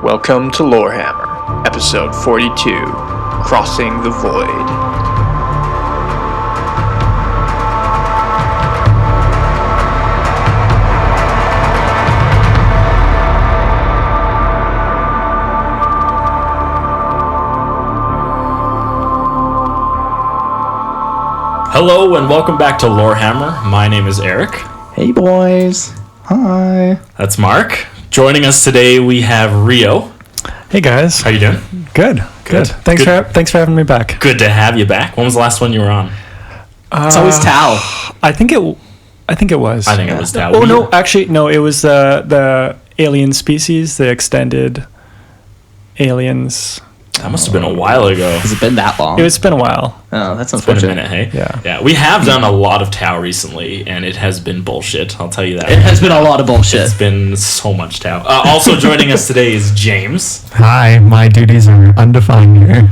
Welcome to Lorehammer, episode 42, Crossing the Void. Hello and welcome back to Lorehammer. My name is Eric. Hey boys. Hi. That's Mark. Joining us today we have Rio. Hey guys. How you doing? Good. Thanks for having me back. Good to have you back. When was the last one you were on? It's always Tao. I think it was. I think it was Tao. Oh no, actually no, it was the alien species, the extended aliens. That must have been a while ago. Has it been that long? It's been a while. Oh, that's It's been a unfortunate. minute, hey? Yeah. We have done a lot of Tao recently, and it has been bullshit. I'll tell you that. It has been a lot of bullshit. It's been so much Tao. Also joining us today is James. Hi, my duties are undefined here.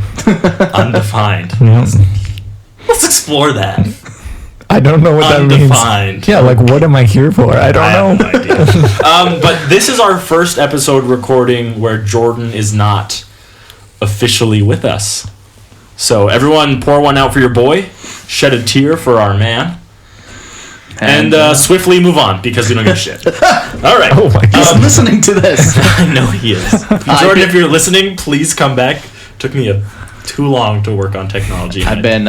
Undefined. Yep. Let's explore that. I don't know what that means. Undefined. Yeah, like what am I here for? I don't know. have no idea. But this is our first episode recording where Jordan is not officially with us. So everyone pour one out for your boy, shed a tear for our man, and swiftly move on because we don't give a shit. All right. Oh my He's god. listening to this. I know he is. Jordan, if you're listening, please come back. Took me too long to work on technology. I've been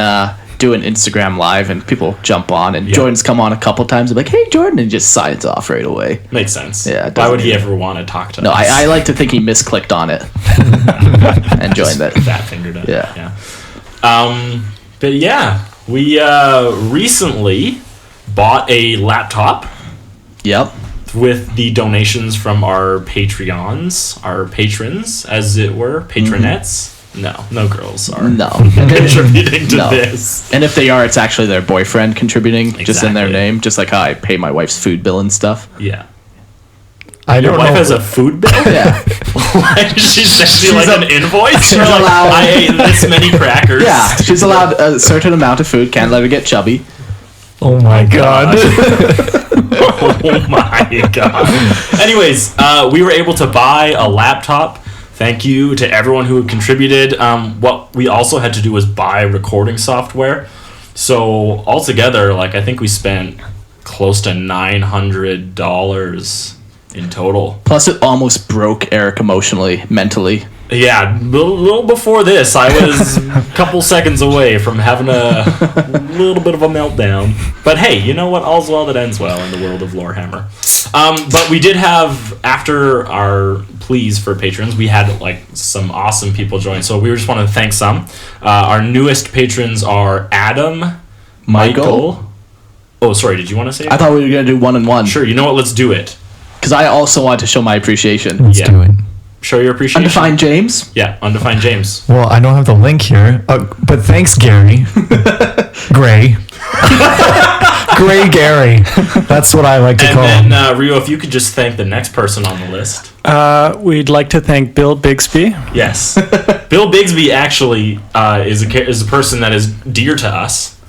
doing Instagram Live and people jump on and Yeah. Jordan's come on a couple times and be like, hey Jordan, and just signs off right away. Makes sense. Yeah, it Why would doesn't he either. ever want to talk to No, us? I like to think he misclicked on it and joined it. Fat fingered it. Yeah. But yeah, we recently bought a laptop Yep. with the donations from our Patreons, our patrons, as it were, patronettes. No girls are No. contributing to No. this. And if they are, it's actually their boyfriend contributing just in their Exactly. name, just like how I pay my wife's food bill and stuff. Yeah. I Your don't wife know. has a food bill? Yeah. Like, she sends you like an invoice? she's You're like, allowed- I ate this many crackers. Yeah, she's allowed a certain amount of food, can't let her get chubby. Oh my god. Oh my god. Anyways, we were able to buy a laptop. Thank you to everyone who contributed. What we also had to do was buy recording software. So altogether, like, I think we spent close to $900 in total. Plus, it almost broke Eric emotionally, mentally. Yeah, little before this, I was a couple seconds away from having a little bit of a meltdown. But hey, you know what? All's well that ends well in the world of Lorehammer. But we did have, after our pleas for patrons, we had like some awesome people join. So we just want to thank some. Our newest patrons are Adam, Michael. Oh, sorry. Did you want to say it? I thought we were going to do one and one. Sure. You know what? Let's do it. Because I also want to show my appreciation. Let's Yeah. do it. Show your appreciation. Undefined James. Yeah, Undefined James. Well, I don't have the link here, but thanks, Gary. Gray. Gray Gary. That's what I like to call And him. then, Rio, if you could just thank the next person on the list. We'd like to thank Bill Bixby. Yes. Bill Bigsby actually is a person that is dear to us.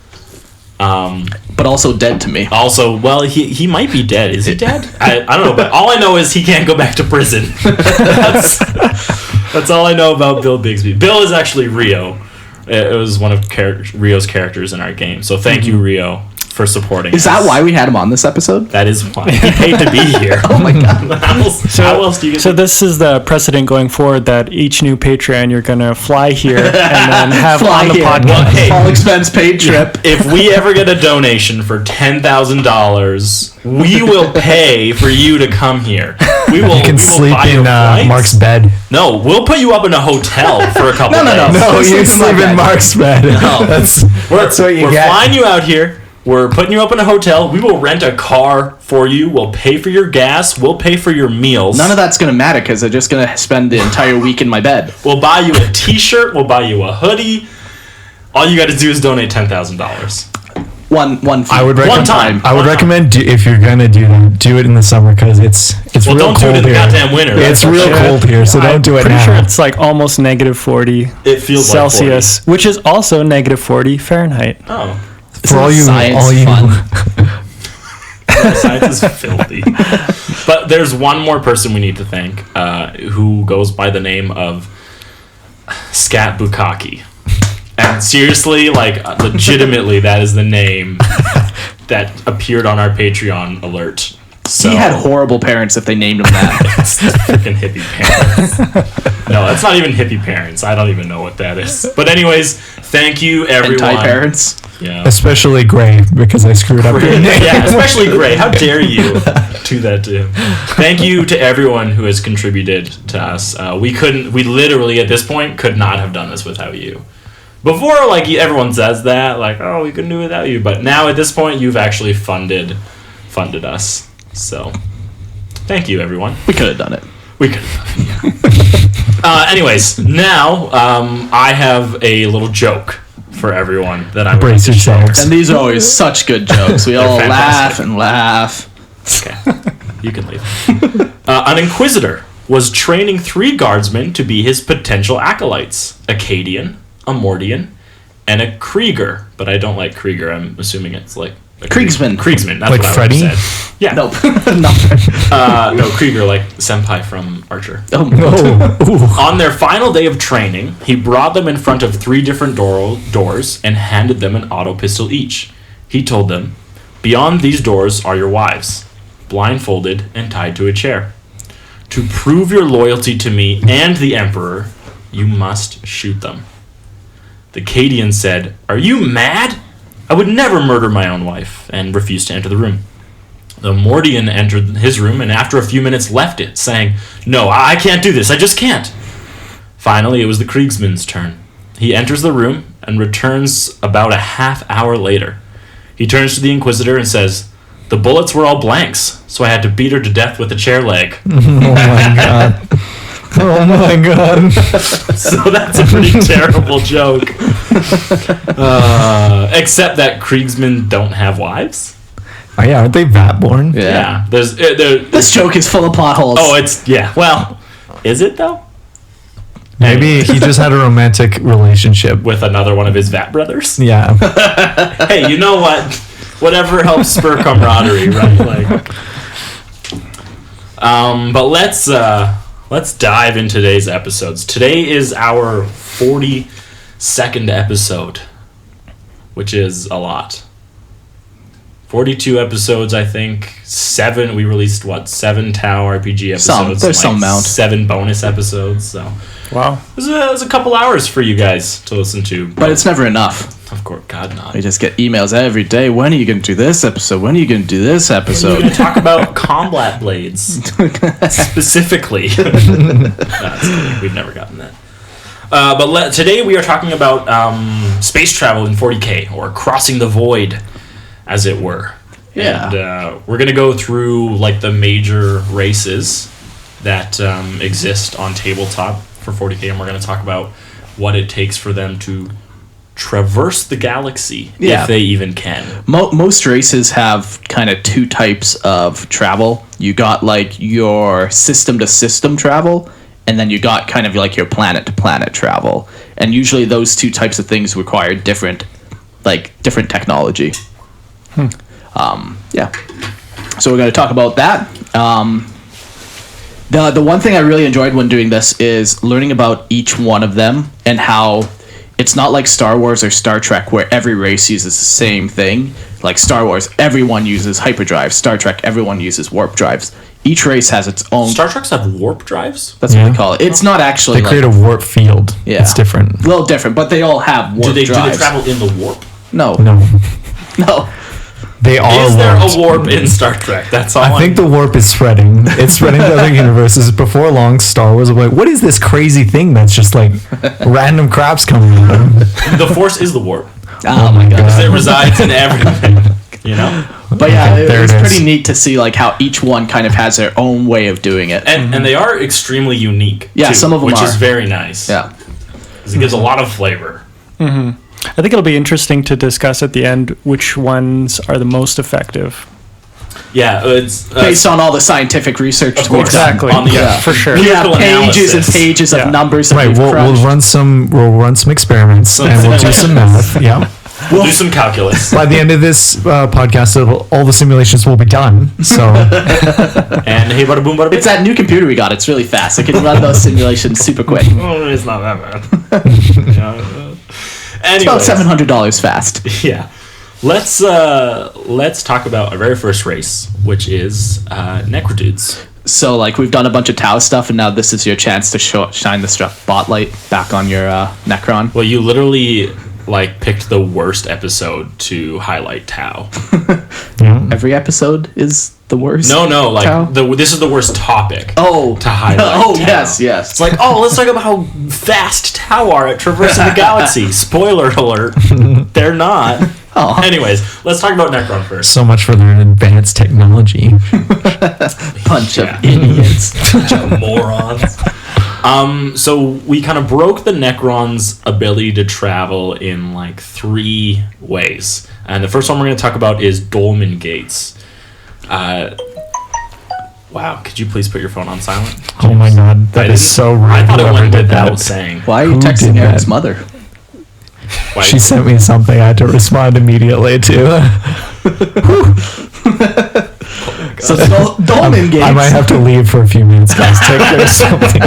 But also dead to me. Also, well, he might be dead. Is he dead? I don't know, but all I know is he can't go back to prison. That's all I know about Bill Bigsby. Bill is actually Rio. It was one of Rio's characters in our game. So thank you, Rio, for supporting Is us. that why we had him on this episode? That is why. He paid to be here. Oh my god. How else do you get So this is the precedent going forward that each new Patreon you're gonna fly here and then have on the here. podcast. Well, hey. All expense paid trip. If we ever get a donation for $10,000, we will pay for you to come here. We will. You can sleep in Mark's bed. No, we'll put you up in a hotel for a couple No. days. No, Sleep you in my sleep in bed. Mark's bed. No. That's what you We're get. flying you out here. We're putting you up in a hotel. We will rent a car for you. We'll pay for your gas. We'll pay for your meals. None of that's going to matter because they're just going to spend the entire week in my bed. We'll buy you a t-shirt. We'll buy you a hoodie. All you got to do is donate $10,000. One fee. I would One recommend. time. I would One recommend if you're gonna do it in the summer because it's Well, real don't do it cold in the here. goddamn winter. It's That's real for sure. cold here, so don't do it Pretty now. sure it's like almost negative 40 It feels Celsius, which is also negative 40 Fahrenheit. like 40. Oh. For all you, Science fun. Science is filthy. But there's one more person we need to thank, who goes by the name of Scat Bukaki. And seriously, like, legitimately, that is the name that appeared on our Patreon alert. So, He had horrible parents if they named him that. it's freaking hippie parents. No, that's not even hippie parents. I don't even know what that is. But anyways, thank you, everyone. Anti-parents. Yeah. Especially Gray, because I screwed up your name. Yeah, especially Gray. How dare you do that to him? Thank you to everyone who has contributed to us. We literally at this point could not have done this without you. Before, like, everyone says that, like, oh, we couldn't do it without you. But now at this point, you've actually funded us. So, thank you, everyone. We could have done it. We could have done it, yeah. Anyways, now I have a little joke for everyone that I'm going Brace to share. yourselves. And these are always such good jokes. We all laugh fantastic. and laugh. Okay, you can leave. An Inquisitor was training 3 guardsmen to be his potential acolytes: a Cadian, a Mordian, and a Krieger. But I don't like Krieger. I'm assuming it's like a Kriegsman. Kriegsman. That's Like what Freddy? I would have said. Yeah. Nope. Not No, Krieger, like senpai from Archer. oh, Oh, On their final day of training, he brought them in front of 3 different doors and handed them an auto pistol each. He told them, "Beyond these doors are your wives, blindfolded and tied to a chair. To prove your loyalty to me and the Emperor, you must shoot them." The Cadian said, "Are you mad? I would never murder my own wife," and refused to enter the room. The Mordian entered his room and after a few minutes left it, saying, "No, I can't do this. I just can't." Finally, it was the Kriegsman's turn. He enters the room and returns about a half hour later. He turns to the Inquisitor and says, "The bullets were all blanks, so I had to beat her to death with a chair leg." oh my god. Oh my god. So that's a pretty terrible joke. Except that Kriegsmen don't have wives. Oh yeah, aren't they vat-born? yeah. Yeah. This joke is full of plot holes. Oh, it's, yeah. Well, is it though? Maybe he just had a romantic relationship. With another one of his Vat brothers? Yeah. Hey, you know what? Whatever helps spur camaraderie, right? Like, but let's dive into today's episodes. Today is our 42nd episode, which is a lot. 42 episodes, I think. 7. We released 7 Tau RPG episodes. There's some amount. 7 bonus episodes. So Wow. it was a couple hours for you guys to listen to. But it's never enough. Of course, God not. We just get emails every day. When are you going to do this episode? When are you going to do this We're episode? going to talk about combat blades specifically. No, just kidding. We've never gotten that. But today we are talking about space travel in 40K, or crossing the void, as it were. Yeah. And we're going to go through like the major races that exist on tabletop for 40K, and we're going to talk about what it takes for them to traverse the galaxy, Yeah. if they even can. Most races have kind of 2 types of travel. You got like your system to system travel, and then you got kind of like your planet to planet travel. And usually those 2 types of things require different technology. Yeah. So we're going to talk about that. The one thing I really enjoyed when doing this is learning about each one of them and how it's not like Star Wars or Star Trek where every race uses the same thing. Like Star Wars, everyone uses hyperdrive. Star Trek, everyone uses warp drives. Each race has its own. Star Treks have warp drives? That's what we call it. It's not actually. They create a warp field. Yeah. It's different. A little different, but they all have warp Do they drives. travel in the warp? No. No. They are Is there warped. a warp in Star Trek? That's all I think the warp is spreading. It's spreading to other universes. Before long, Star Wars will be like, what is this crazy thing that's just like random craps coming out? the Force is the warp. Oh my god. Because it resides in everything. You know? But yeah, Okay, there it's it is. pretty neat to see like how each one kind of has their own way of doing it. And they are extremely unique. Yeah, too, some of them which are. is very nice. Yeah. 'Cause it gives a lot of flavor. I think it'll be interesting to discuss at the end which ones are the most effective. Yeah, it's Based on all the scientific research of we've course, done. Exactly. on the Yeah. For sure. We have Empirical pages and analysis. pages of Yeah. numbers that Right, we've we'll crunched. run some experiments and we'll do some math. Yeah. We'll do some calculus. By the end of this podcast, all the simulations will be done. So, And hey, bada boom, bada bing. It's that new computer we got. It's really fast. It can run those simulations super quick. Oh, it's not that bad. It's about $700 fast. Yeah. Let's talk about our very first race, which is Necrodudes. So, like, we've done a bunch of Tau stuff, and now this is your chance to shine the spotlight back on your Necron. Well, you literally like picked the worst episode to highlight Tau. Every episode is the worst. No, like Tau? this is the worst topic. Oh, to highlight. Oh, Tau. yes. It's like, let's talk about how fast Tau are at traversing the galaxy. Spoiler alert, they're not. Oh. Anyways, let's talk about Necron first. so much for their advanced technology. Bunch of idiots. Bunch of morons. So we kind of broke the Necron's ability to travel in like 3 ways. And the first one we're going to talk about is Dolmen Gates. Wow, could you please put your phone on silent? Oh my god, that is so rude. I thought it whoever went did without that. saying. Why are you Who texting did Aaron's that? mother? Why- She sent me something. I had to respond immediately to. So Dolmen Gates. I might have to leave for a few minutes, guys. Take care of something.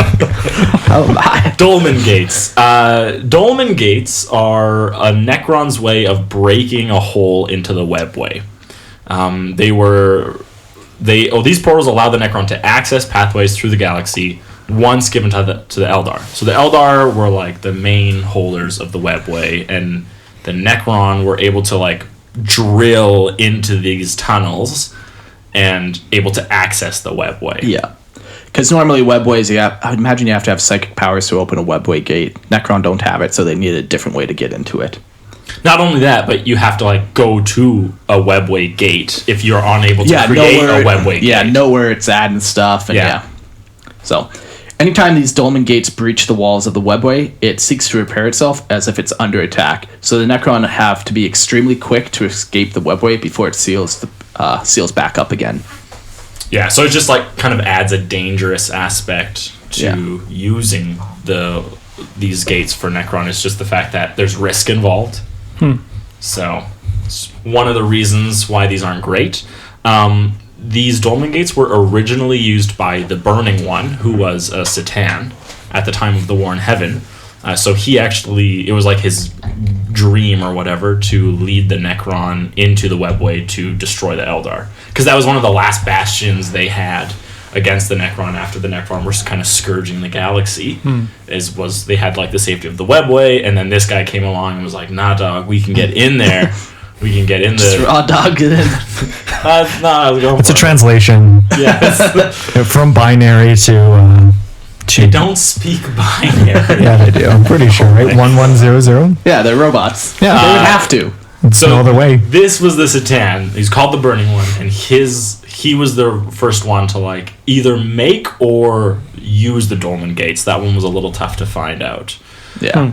Oh my. Dolmen Gates. Dolmen Gates are a Necron's way of breaking a hole into the webway. These portals allow the Necron to access pathways through the galaxy once given to the Eldar. So the Eldar were like the main holders of the webway, and the Necron were able to like drill into these tunnels and able to access the webway. Yeah. Because normally webways, I would imagine you have to have psychic powers to open a webway gate. Necron don't have it, so they need a different way to get into it. Not only that, but you have to like go to a webway gate if you're unable to create a webway gate. Yeah, know where it's at and stuff. And Yeah. So, anytime these dolmen gates breach the walls of the webway, it seeks to repair itself as if it's under attack. So the Necron have to be extremely quick to escape the webway before it seals back up again. Yeah, so it just like kind of adds a dangerous aspect to using these gates for Necron. It's just the fact that there's risk involved. So it's one of the reasons why these aren't great. These dolmen gates were originally used by the Burning One, who was a Satan at the time of the War in Heaven. So it was like his dream or whatever to lead the Necron into the webway to destroy the Eldar. Because that was one of the last bastions they had against the Necron after the Necron were kind of scourging the galaxy. They had like the safety of the webway, and then this guy came along and was like, nah dog, we can get in there. We can get in Just raw dog it in. I was going It's a for it. translation Yes. from binary to. They don't speak binary. Yeah, they do. I'm pretty sure, right? 1100. Yeah, they're robots. Yeah. They would have to. It's no other way. This was the Satan. He's called the Burning One, and he was the first one to like either make or use the Dolmen Gates. That one was a little tough to find out. Yeah.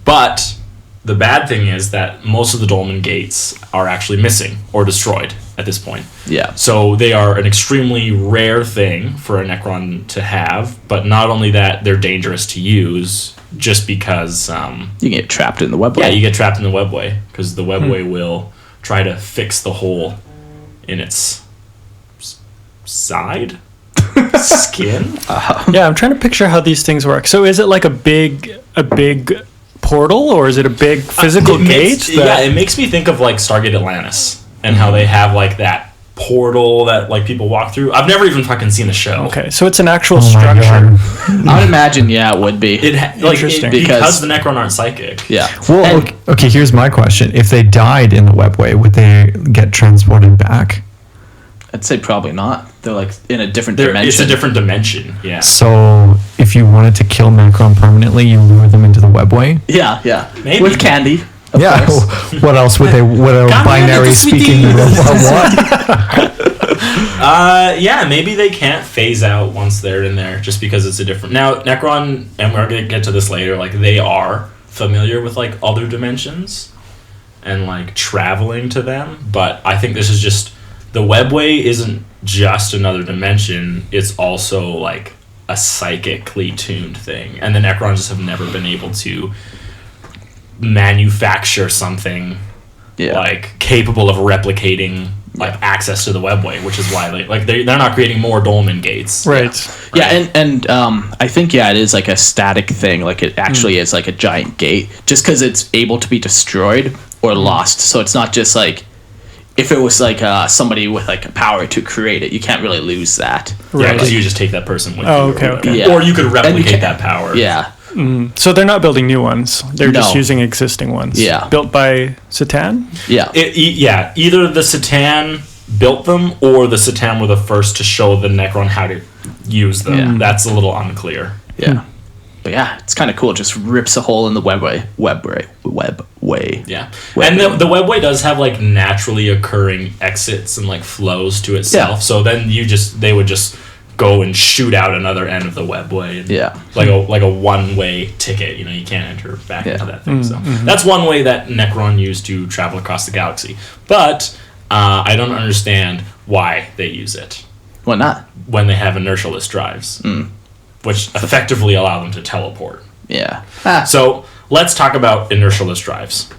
But the bad thing is that most of the Dolmen Gates are actually missing or destroyed at this point. Yeah. So they are an extremely rare thing for a Necron to have, but not only that, they're dangerous to use just because... You get trapped in the webway. Yeah, you get trapped in the webway because the webway will try to fix the hole in its side? Skin? Yeah, I'm trying to picture how these things work. So is it like a big portal, or is it a big physical gate? It makes me think of like Stargate Atlantis and how they have like that portal that like people walk through. I've never even fucking seen the show. Okay, so it's an actual Oh my structure. God. I would imagine, it would be. Interesting. Because the Necron aren't psychic. Yeah. Well, And- okay, here's my question. If they died in the webway, would they get transported back? I'd say probably not. They're like in a different It's dimension. a different dimension. Yeah. So if you wanted to kill Necron permanently, you lure them into the webway? Yeah. Maybe. With candy. Of Yeah. course. What else would a binary speaking robot want? Yeah, maybe they can't phase out once they're in there just because it's a different... Now, Necron, and we're going to get to this later, like, they are familiar with, like, other dimensions and, like, traveling to them, but I think this is just... The webway isn't just another dimension, it's also, like, a psychically tuned thing, and the Necrons just have never been able to manufacture something Yeah. like capable of replicating like access to the webway, which is why they're not creating more dolmen gates. Right. Yeah, and I think it is like a static thing. Like it actually is like a giant gate, just because it's able to be destroyed or lost. So it's not just like if it was like somebody with like a power to create it, you can't really lose that. Yeah, because you just take that person with you. Oh, or okay, whatever. okay. Yeah. Or you could And replicate that power. Yeah, So they're not building new ones. They're just No. using existing ones. Yeah. Built by Satan? yeah, Yeah, either the Satan built them or the Satan were the first to show the Necron how to use them. Yeah. That's a little unclear. yeah. But yeah, it's kind of cool. It just rips a hole in the webway. Yeah. Webway. And the webway does have like naturally occurring exits and like flows to itself. Yeah. So then they would just go and shoot out another end of the webway. And Yeah. Like a one-way ticket, you can't enter back into that thing. So that's one way that Necron used to travel across the galaxy. But I don't understand why they use it Why not? when they have inertialess drives, which effectively allow them to teleport. Yeah. So let's talk about inertialess drives.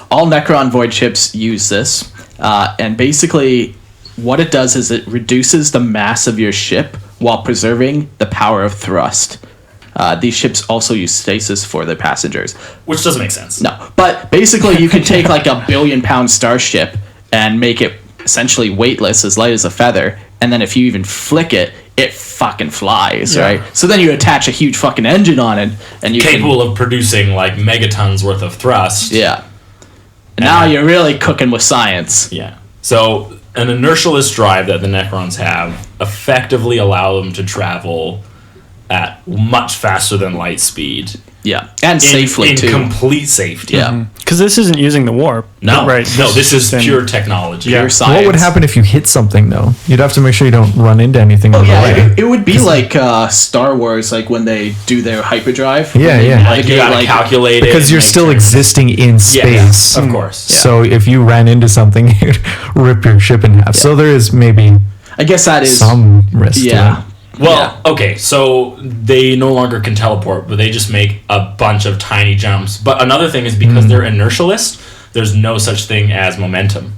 All Necron void ships use this, and basically what it does is it reduces the mass of your ship while preserving the power of thrust. These ships also use stasis for their passengers. Which doesn't make sense. No, but basically you can take like a billion-pound starship and make it essentially weightless, as light as a feather, and then if you even flick it, it fucking flies, right? So then you attach a huge fucking engine on it, and you Capable of producing like megatons worth of thrust. yeah. And now you're really cooking with science. Yeah. So an inertialess drive that the Necrons have effectively allow them to travel at much faster than light speed. Yeah, and safely in too. complete safety. Yeah. Because this isn't using the warp. No, Right. no, this is in- pure technology. Pure science. What would happen if you hit something though? You'd have to make sure you don't run into anything on the Yeah, way. it would be like Star Wars, like when they do their hyperdrive. Yeah, yeah. Like you gotta calculate it. Because and you're make still sure- existing in space. Of course. So if you ran into something, you'd rip your ship in half. So there is maybe I guess that is. some risk to Yeah. it. Well, okay, so they no longer can teleport, but they just make a bunch of tiny jumps. But another thing is because they're inertialist, there's no such thing as momentum.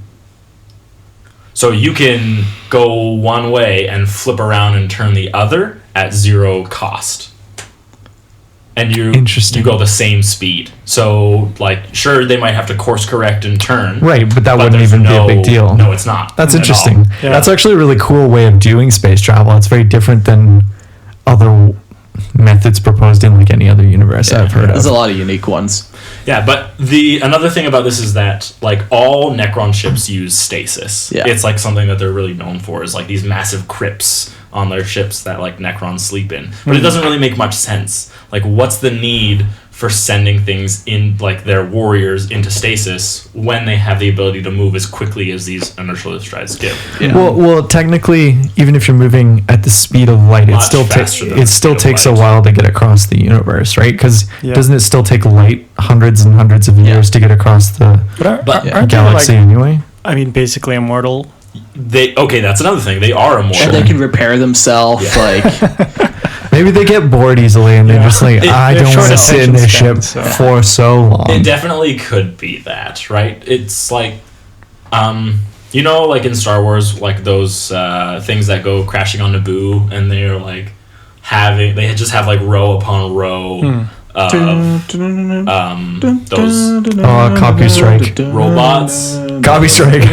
So you can go one way and flip around and turn the other at zero cost. And Interesting. you go the same speed. So, like, sure, they might have to course correct and turn. Right, but that wouldn't there's even be a big deal. No, it's not. That's at interesting. all. Yeah. That's actually a really cool way of doing space travel. It's very different than other methods proposed in like any other universe I've heard There's of. a lot of unique ones. Yeah, but another thing about this is that like all Necron ships use stasis. Yeah. It's like something that they're really known for is like these massive crypts on their ships that like Necrons sleep in. But it doesn't really make much sense. Like what's the need for sending things in like their warriors into stasis when they have the ability to move as quickly as these inertialist drives give? Yeah. Well, technically, even if you're moving at the speed of light, Much faster than the it still speed of takes a light. while to get across the universe, right? Because Yeah. doesn't it still take light hundreds and hundreds of years to get across the But- aren't they, galaxy like, anyway? I mean, basically immortal? That's another thing. They are immortal. And they can repair themselves. Like, Maybe they get bored easily and they're just like, I they're don't short want to sit in this attention ship span, so- for so long. It definitely could be that, right? It's like, like in Star Wars, like those things that go crashing on Naboo, and they're like they just have like row upon row of those Copy strike. robots. Copy strike.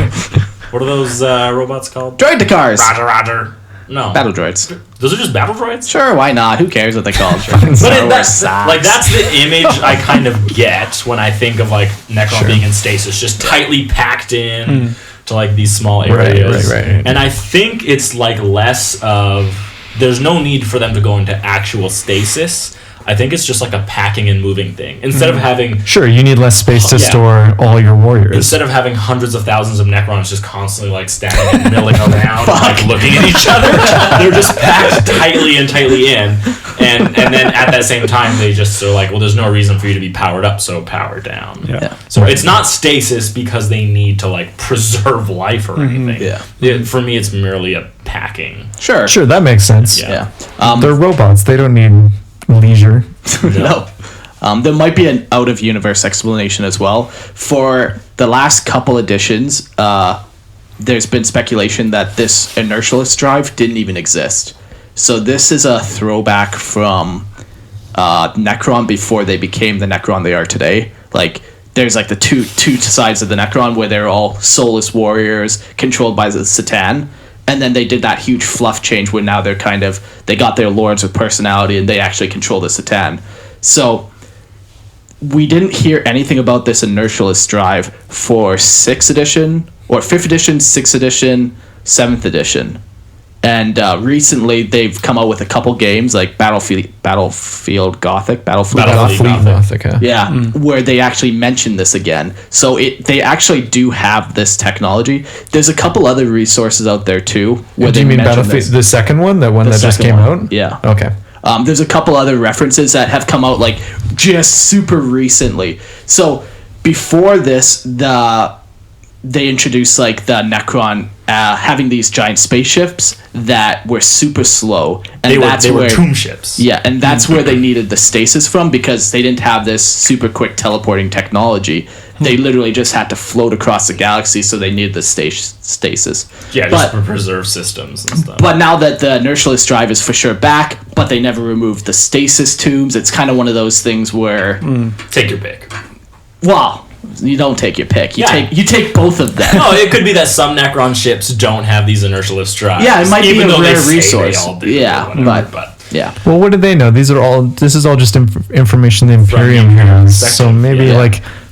What are those robots called? droid to cars. Roger. No, Battle droids. those are just battle droids. Sure, why not? Who cares what they call it? But that's the image I kind of get when I think of like Necron being in stasis, just tightly packed in to like these small areas. right. And I think it's like less of there's no need for them to go into actual stasis. I think it's just like a packing and moving thing. Instead of having Sure, you need less space to Yeah. store all your warriors. Instead of having hundreds of thousands of Necrons just constantly like standing and milling around and like looking at each other, they're just packed tightly in. And then at that same time they just are like, well, there's no reason for you to be powered up, so power down. Yeah. So it's not stasis because they need to like preserve life or anything. For me it's merely a packing. Sure. Sure, that makes sense. Yeah. Yeah. They're robots. They don't need leisure. No. There might be an out-of-universe explanation as well. For the last couple editions, there's been speculation that this inertialist drive didn't even exist. So this is a throwback from Necron before they became the Necron they are today. Like, there's like the two sides of the Necron where they're all soulless warriors controlled by the Satan. And then they did that huge fluff change where now they're they got their lords with personality and they actually control the Satan. So we didn't hear anything about this inertialist drive for 6th edition or 5th edition, 6th edition, 7th edition. And recently they've come out with a couple games like Battlefield Gothic. Yeah, where they actually mention this again. So they actually do have this technology. There's a couple other resources out there too. Where do you mean Battlefield, the second one, the one that just came out? Yeah. Okay. There's a couple other references that have come out like just super recently. So before this, they introduced like the Necron having these giant spaceships that were super slow, and they were tomb ships. Yeah, and that's where they needed the stasis from because they didn't have this super quick teleporting technology. They literally just had to float across the galaxy, so they needed the stasis. Yeah, just to preserve systems and stuff. But now that the inertialist drive is for sure back, but they never removed the stasis tombs, it's kind of one of those things where take your pick. Well, you don't take your pick. You take both of them. No, it could be that some Necron ships don't have these inertialist drives. Yeah, it might be a rare resource. They all do, but yeah. Well, what do they know? This is all just information the Imperium has. So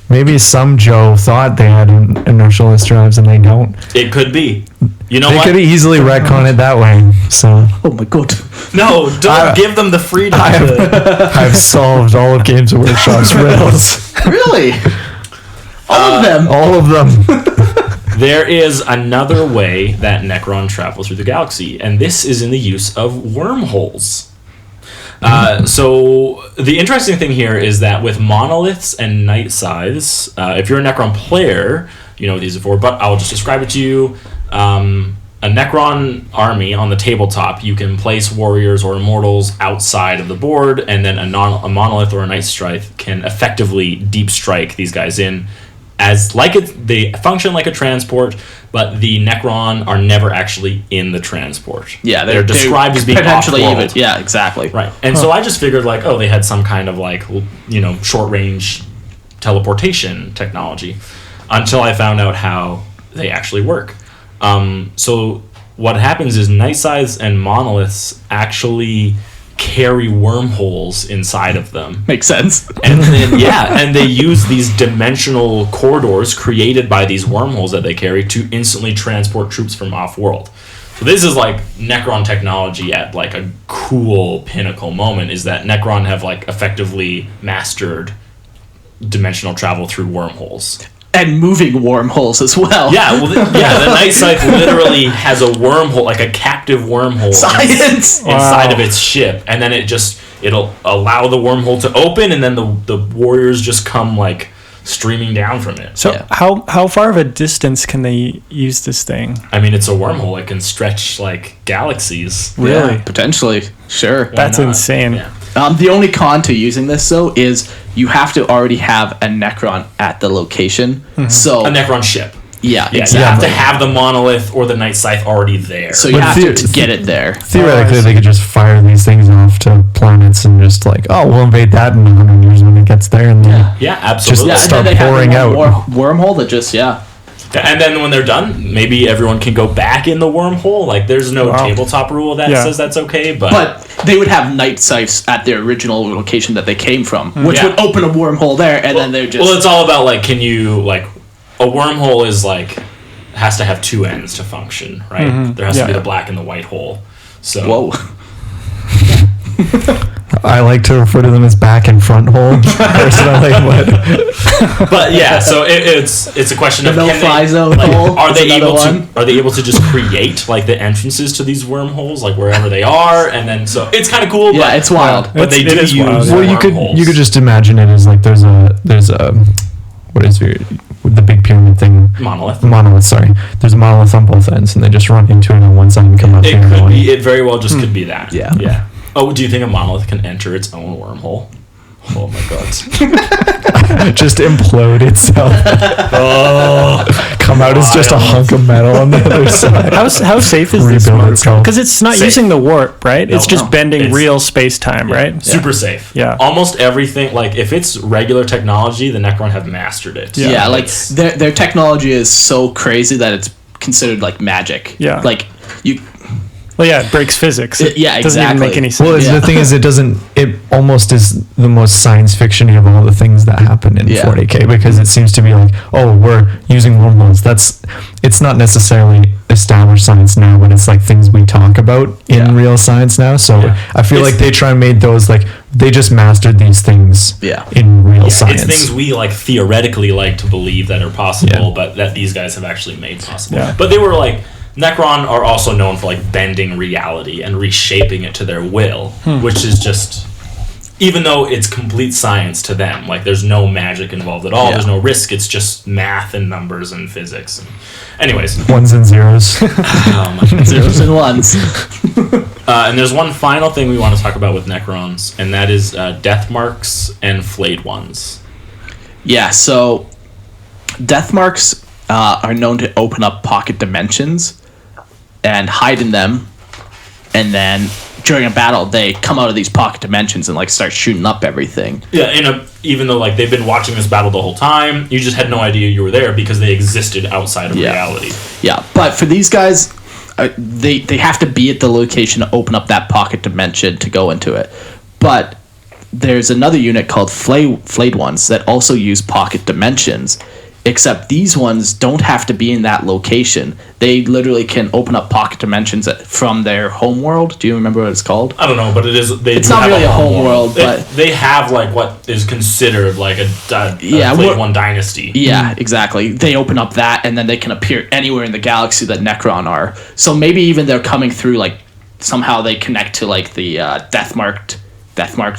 maybe some Joe thought they had inertialist drives and they don't. It could be. You know they what? They could easily retcon it that way. So. Oh my god. No, don't give them the freedom. I've solved all of Games Workshop's riddles. Really? All of them. All of them. There is another way that Necron travel through the galaxy, and this is in the use of wormholes. So the interesting thing here is that with monoliths and night scythes, if you're a Necron player, you know what these are for, but I'll just describe it to you. A Necron army on the tabletop, you can place warriors or immortals outside of the board, and then a monolith or a night scythe can effectively deep strike these guys in. They function like a transport, but the Necron are never actually in the transport. Yeah, they're described as being off-world. Yeah, exactly. Right, and so I just figured they had some kind of short-range teleportation technology, until I found out how they actually work. So what happens is night scythes and monoliths actually carry wormholes inside of them. Makes sense. And then and they use these dimensional corridors created by these wormholes that they carry to instantly transport troops from off-world. So this is like Necron technology at like a cool pinnacle moment, is that Necron have effectively mastered dimensional travel through wormholes. And moving wormholes as well. Yeah, the Night Scythe literally has a wormhole, like a captive wormhole inside of its ship, and then it'll allow the wormhole to open, and then the warriors just come streaming down from it. So how far of a distance can they use this thing? I mean, it's a wormhole. It can stretch galaxies. Really? Yeah, potentially. Sure. That's insane. Yeah. The only con to using this, though, is you have to already have a Necron at the location. Mm-hmm. So a Necron ship. Yeah, exactly. You have to have the monolith or the Night Scythe already there. So you have to get it there. Theoretically, they could just fire these things off to planets and just we'll invade that in 100 years when it gets there. And yeah, absolutely. Just start pouring out. Wormhole that just, And then when they're done, maybe everyone can go back in the wormhole. There's no tabletop rule that says that's okay, but they would have night scythes at their original location that they came from, which would open a wormhole there, and then they're just... Well, it's all about, can you, a wormhole is, has to have two ends to function, right? Mm-hmm. There has to be the black and the white hole. So... Whoa. I like to refer to them as back and front hole personally, but so it's a question of no-fly zone hole. Are they able to just create the entrances to these wormholes wherever they are, and then so it's kind of cool. Yeah, but, it's wild. But they do use well, you could just imagine it as there's a what is the big pyramid thing? Monolith. Sorry, there's a monolith on both ends, and they just run into it on one side and come up. It very well just could be that. Yeah. Oh, do you think a monolith can enter its own wormhole? Oh my god. just implode itself. Come out as just a hunk of metal on the other side. How safe is this Rebuild mode? itself. Because it's not Safe. using the warp, right? No, it's just no. bending It's- real space time, right? Super safe. Yeah. Almost everything, like if it's regular technology, the Necron have mastered it. Yeah, like It's- their technology is so crazy that it's considered like magic. Yeah. Like you. Well, yeah, it breaks physics. It Yeah, doesn't even exactly. make any sense. Well, Yeah. the thing is, it almost is the most science fiction-y of all the things that happen in Yeah. 40K, because it seems to be like, oh, we're using wormholes. It's not necessarily established science now, but it's like things we talk about in Yeah. real science now. So Yeah. I feel It's- like they try and made those, like, they just mastered these things Yeah. in real science. It's things we like theoretically like to believe that are possible, but that these guys have actually made possible. Yeah. But they were like, Necron are also known for like bending reality and reshaping it to their will, which is just, even though it's complete science to them, like there's no magic involved at all, Yeah. there's no risk, it's just math and numbers and physics. Anyways, Ones and zeros. Zeros and ones. and there's one final thing we want to talk about with Necrons, and that is death marks and flayed ones. Yeah, so death marks are known to open up pocket dimensions and hide in them, and then during a battle they come out of these pocket dimensions and like start shooting up everything. Yeah, even though like they've been watching this battle the whole time, you just had no idea you were there because they existed outside of Yeah. reality. Yeah, but for these guys, they have to be at the location to open up that pocket dimension to go into it. But there's another unit called flayed ones that also use pocket dimensions, except these ones don't have to be in that location. They literally can open up pocket dimensions from their home world. Do you remember what it's called? I don't know, but it is. It's not really a home world, but they have like what is considered like a Yeah, Flayed we're- One dynasty. Yeah, exactly. They open up that, and then they can appear anywhere in the galaxy that Necron are. So maybe even they're coming through, like, somehow they connect to, like, the death marked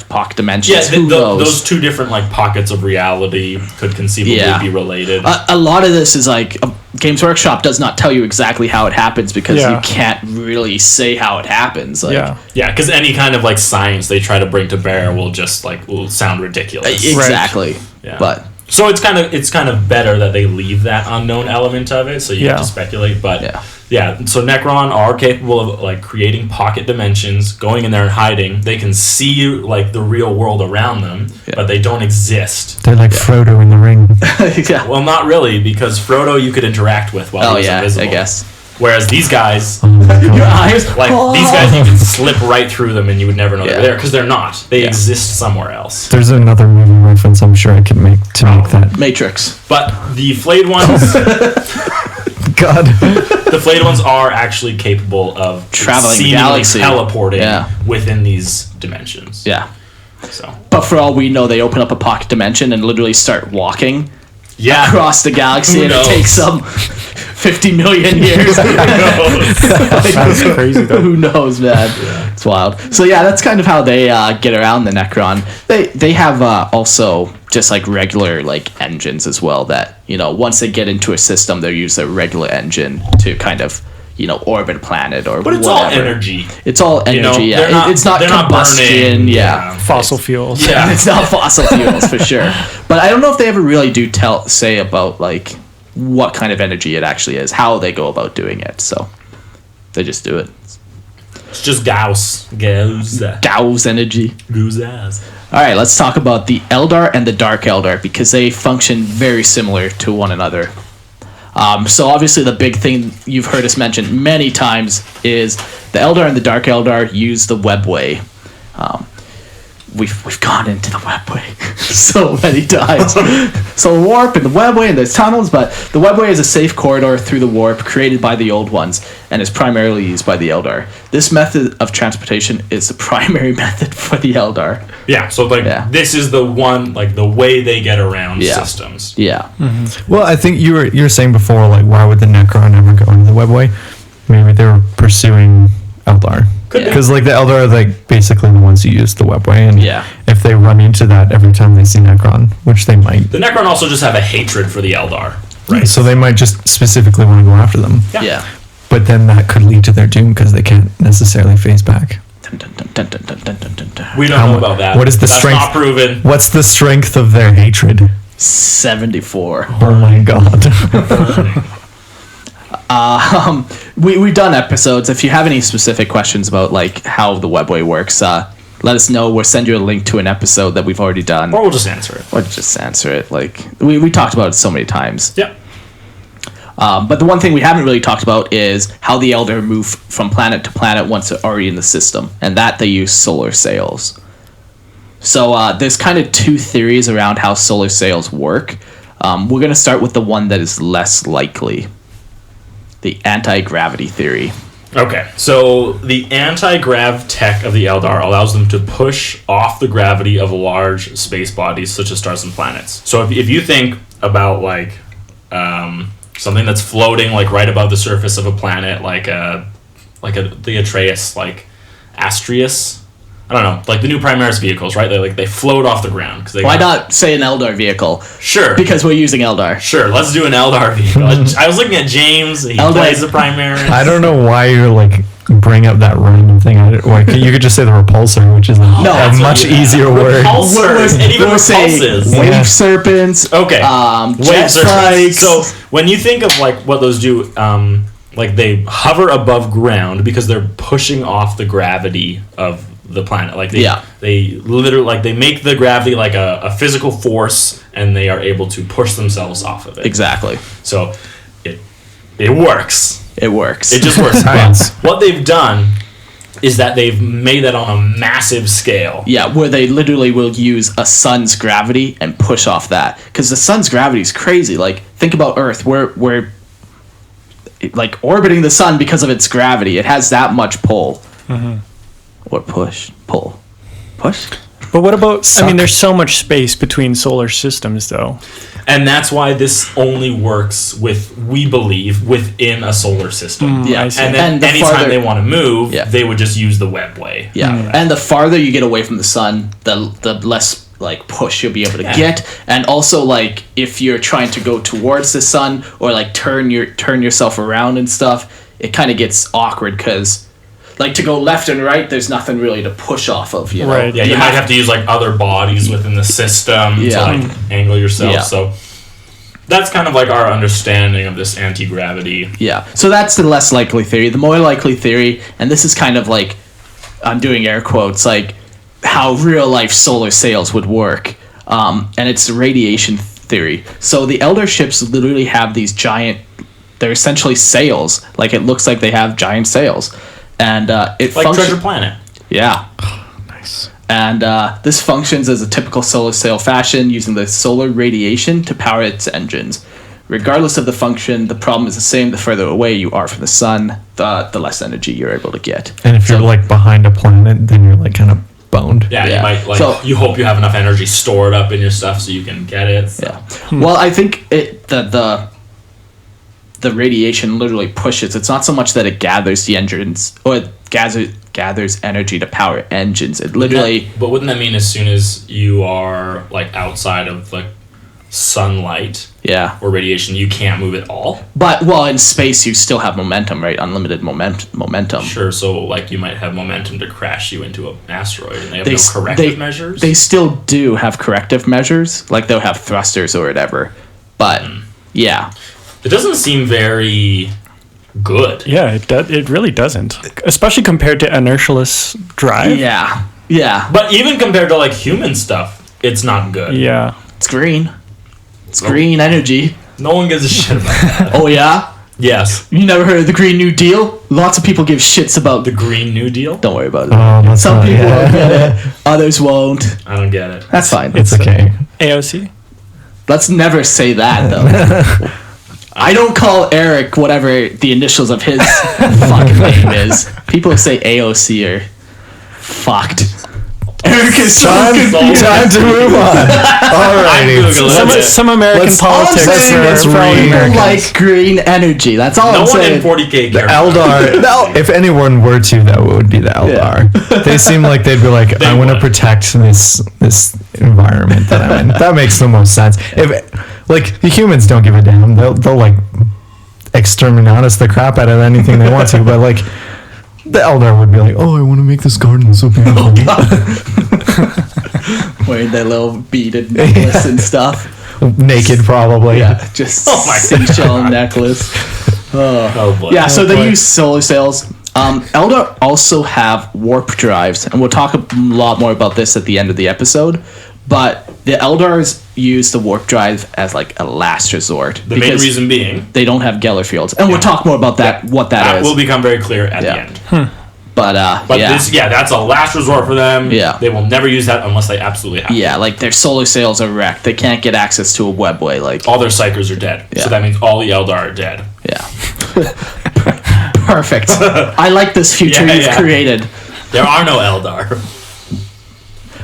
pocket dimensions. Yeah, Who knows? those two different like pockets of reality could conceivably Yeah. be related. A lot of this is, like, Games Workshop does not tell you exactly how it happens because Yeah. you can't really say how it happens. Like, Yeah. Yeah, because any kind of like science they try to bring to bear will just like will sound ridiculous. Exactly. Yeah. But, So it's kind of better that they leave that unknown element of it, so you have Yeah. to speculate. But Yeah. so Necron are capable of like creating pocket dimensions, going in there and hiding. They can see like the real world around them, but they don't exist. They're like Frodo in the ring. yeah. Well, not really, because Frodo you could interact with while Oh, he was yeah, invisible. I guess. Whereas these guys, Your eyes. like these guys, you can slip right through them and you would never know they're Yeah. there because they're not. They Yeah. exist somewhere else. There's another movie reference I'm sure I could make to make that. Matrix. But the flayed ones, God. the flayed ones are actually capable of Traveling the seemingly galaxy. teleporting Yeah. within these dimensions. Yeah. So But for all we know, they open up a pocket dimension and literally start walking yeah, across the galaxy, Who and knows? it takes them 50 million years. That's crazy, though. Who knows, man? It's wild. So yeah, that's kind of how they get around the Necron. They have also just like regular like engines as well. That once they get into a system, they use a regular engine to kind of orbit a planet or but it's whatever. all energy. It's all energy. they're Yeah, it's not they're combustion. burning, yeah. Fossil fuels. Yeah. It's not fossil fuels for sure. But I don't know if they ever really do say about like what kind of energy it actually is, how they go about doing it. So they just do it. It's just Gauss. Gauss energy. Gauss. All right, let's talk about the Eldar and the Dark Eldar because they function very similar to one another. So obviously the big thing you've heard us mention many times is the Eldar and the Dark Eldar use the webway. We've gone into the webway so many times. So warp and the webway and there's tunnels, but the webway is a safe corridor through the warp created by the old ones and is primarily used by the Eldar. This method of transportation is the primary method for the Eldar. Yeah, so like this is the one like the way they get around systems. Yeah. Well, I think you were saying before, like, why would the Necron ever go into the webway? Maybe they were pursuing Eldar. Because like the Eldar are like basically the ones who use the webway, and if they run into that every time they see Necron, which they might. The Necron also just have a hatred for the Eldar, right? So they might just specifically want to go after them. Yeah. But then that could lead to their doom because they can't necessarily phase back. Dun, dun, dun, dun, dun, dun, dun, dun, dun. We don't know about that. What is the That's strength? Not proven. What's the strength of their hatred? 74. Oh my god. We've done episodes. If you have any specific questions about like how the webway works, let us know. We'll send you a link to an episode that we've already done. Or we'll just answer it. Or just answer it. Like we talked about it so many times. Yep. But the one thing we haven't really talked about is how the Eldar move from planet to planet once they're already in the system, and that they use solar sails. So there's kind of two theories around how solar sails work. We're going to start with the one that is less likely. The anti-gravity theory. Okay, so the anti-grav tech of the Eldar allows them to push off the gravity of large space bodies such as stars and planets. So if you think about like something that's floating like right above the surface of a planet, the Atreus, like Astrius. I don't know, like the new Primaris vehicles, right? They float off the ground. Why not say an Eldar vehicle? Sure. Because we're using Eldar. Sure, let's do an Eldar vehicle. I was looking at James. He plays the Primaris. I don't know why you're like bring up that random thing. You could just say the repulsor, which is a much easier word. Repulsors, and even repulses. Wave serpents. Okay. Jet spikes. So when you think of like what those do, like they hover above ground because they're pushing off the gravity of the planet. Like they literally like they make the gravity like a physical force, and they are able to push themselves off of it. Exactly. So it works. It works. It just works. But what they've done is that they've made that on a massive scale. Yeah, where they literally will use a sun's gravity and push off that. Because the sun's gravity is crazy. Like, think about Earth. We're like orbiting the sun because of its gravity. It has that much pull. Mm-hmm. Or push. Pull. Push? But what about, I mean, there's so much space between solar systems, though. And that's why this only works we believe, within a solar system. Yeah. And then anytime they want to move, they would just use the webway. Yeah. And the farther you get away from the sun, the less like push you'll be able to get. And also like if you're trying to go towards the sun or like turn yourself around and stuff, it kind of gets awkward because like to go left and right, there's nothing really to push off of, you know? Right. Yeah, you might have to use like other bodies within the system to like angle yourself. Yeah. So that's kind of like our understanding of this anti-gravity. Yeah. So that's the less likely theory. The more likely theory, and this is kind of like, I'm doing air quotes, like how real life solar sails would work. And it's the radiation theory. So the Eldar ships literally have these giant, they're essentially sails. Like it looks like they have giant sails. And it like Treasure Planet. Yeah. Nice. And this functions as a typical solar sail fashion, using the solar radiation to power its engines. Regardless of the function, the problem is the same. The further away you are from the sun, the less energy you're able to get. And if you're like behind a planet, then you're like kind of boned. Yeah, you might like you hope you have enough energy stored up in your stuff so you can get it. So. Yeah. Well, I think the radiation literally pushes. It's not so much that it gathers the engines or it gathers energy to power engines. It literally. But wouldn't that mean as soon as you are like outside of like sunlight, or radiation, you can't move at all? But in space you still have momentum, right? Unlimited momentum. Sure. So like you might have momentum to crash you into an asteroid, and they have no corrective measures. They still do have corrective measures, like they'll have thrusters or whatever. But yeah. It doesn't seem very good. Yeah, it really doesn't. Especially compared to inertialess drive. Yeah. Yeah. But even compared to like human stuff, it's not good. Yeah. It's green. It's green energy. No one gives a shit about that. Oh yeah? Yes. You never heard of the Green New Deal? Lots of people give shits about the Green New Deal. Don't worry about it. Some people will get it, others won't. I don't get it. That's fine. It's okay. AOC? Let's never say that though. I don't call Eric whatever the initials of his fucking name is. People who say AOC are fucked. Eric is so confused. Time to move on. Alrighty. Some American politics are free. Like green energy. That's all I'm saying. No one in 40K cares. Eldar. No. If anyone were to, that would be the Eldar. Yeah. They seem like they'd be like, I want to protect this environment that I'm in. That makes the most sense. If like the humans don't give a damn, they'll like exterminatus the crap out of anything they want to, but like the Eldar would be like, oh, I want to make this garden so beautiful. wearing their little beaded necklace and stuff. Naked, probably. Yeah, just seashell necklace. Oh boy. Yeah, so they use solar sails. Eldar also have warp drives, and we'll talk a lot more about this at the end of the episode. But the Eldars use the warp drive as like a last resort. The main reason being they don't have Geller fields, and we'll talk more about that. What that is will become very clear at the end. But that's a last resort for them. Yeah. They will never use that unless they absolutely have to. Yeah, like their solar sails are wrecked. They can't get access to a webway. Like all their psychers are dead. Yeah. So that means all the Eldar are dead. Yeah. Perfect. I like this future you've created. There are no Eldar.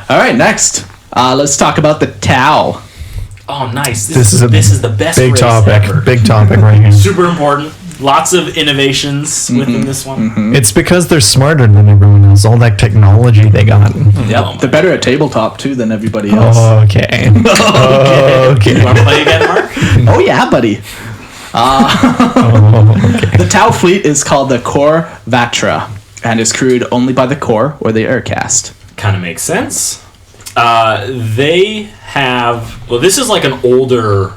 All right, next. Let's talk about the Tau. Oh, nice. This is the best big race topic. ever. Big topic right here. Super important. Lots of innovations within this one. It's because they're smarter than everyone else. All that technology they got. Yep. They're better at tabletop too than everybody else. Okay. Okay. You want to play again, Mark? Oh yeah, buddy. The Tau fleet is called the Kor Vatra and is crewed only by the Kor or the Aircast. Kind of makes sense. They have... Well, this is like an older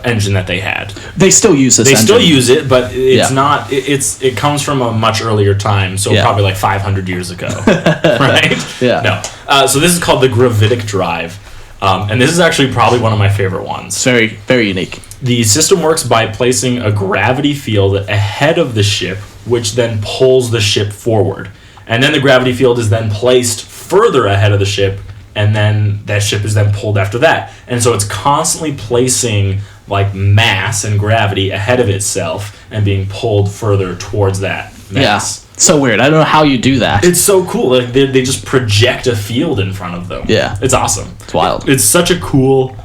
engine that they had. They still use this engine. Still use it, but it's not... It comes from a much earlier time, so probably like 500 years ago. Right? Yeah. No. So this is called the gravitic drive. And this is actually probably one of my favorite ones. It's very, very unique. The system works by placing a gravity field ahead of the ship, which then pulls the ship forward. And then the gravity field is then placed further ahead of the ship, and then that ship is then pulled after that. And so it's constantly placing like mass and gravity ahead of itself and being pulled further towards that mass. Yeah. So weird. I don't know how you do that. It's so cool. Like they just project a field in front of them. Yeah. It's awesome. It's wild. It's such a cool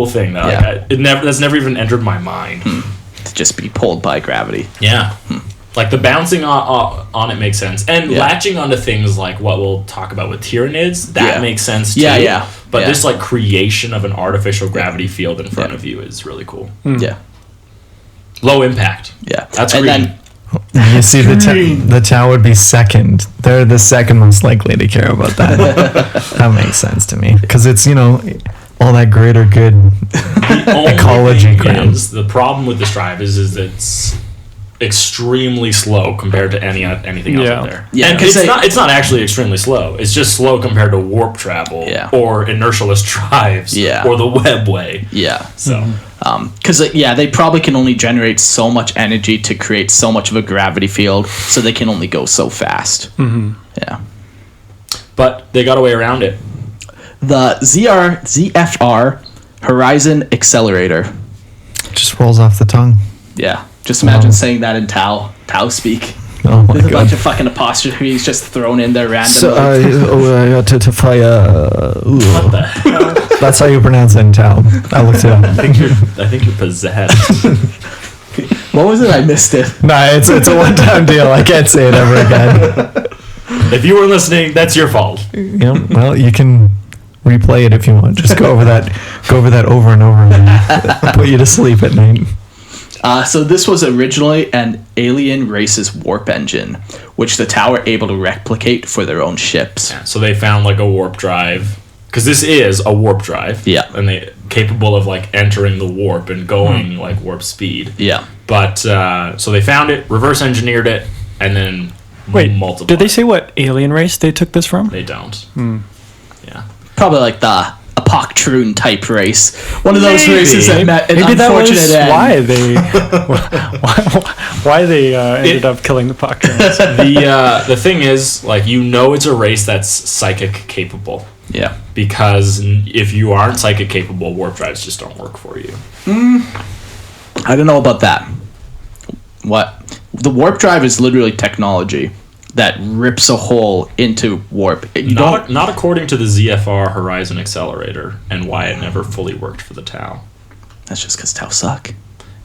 thing that that's never even entered my mind. To just be pulled by gravity. Yeah. Like the bouncing on it makes sense. And latching onto things like what we'll talk about with Tyranids, that makes sense too. Yeah. But this like creation of an artificial gravity field in front of you is really cool. Yeah. Low impact. Yeah. That's and green. then You see, the Tau would be second. They're the second most likely to care about that. That makes sense to me. Because it's, all that greater good ecology ground. The problem with this drive is it's extremely slow compared to anything else out there. Yeah, and it's not actually extremely slow. It's just slow compared to warp travel or inertialess drives or the webway. Yeah. So because they probably can only generate so much energy to create so much of a gravity field, so they can only go so fast. Yeah. But they got a way around it. The ZFR Horizon Accelerator. Just rolls off the tongue. Yeah. Just imagine saying that in Tau speak. Oh my There's a God. bunch of fucking apostrophes just thrown in there randomly. So, to fire. What the hell? That's how you pronounce it in Tau. I looked it up. I think you're possessed. What was it? I missed it. Nah, it's a one-time deal. I can't say it ever again. If you were listening, that's your fault. Well, you can replay it if you want. Just go over that over and over again. Put you to sleep at night. So this was originally an alien race's warp engine, which the Tau were able to replicate for their own ships. Yeah, so they found like a warp drive, because this is a warp drive. Yeah. And they capable of like entering the warp and going like warp speed. Yeah. But so they found it, reverse engineered it, and then multiplied. Did they say what alien race they took this from? They don't. Yeah. Probably like the Apoctroon type race. One of those races that met an Maybe that was unfortunate end. why they ended up killing the Poctrons. The thing is, like, it's a race that's psychic capable. Yeah. Because if you aren't psychic capable, warp drives just don't work for you. I don't know about that. What? The warp drive is literally technology that rips a hole into warp. Not according to the ZFR Horizon Accelerator and why it never fully worked for the Tau. That's just because Tau suck.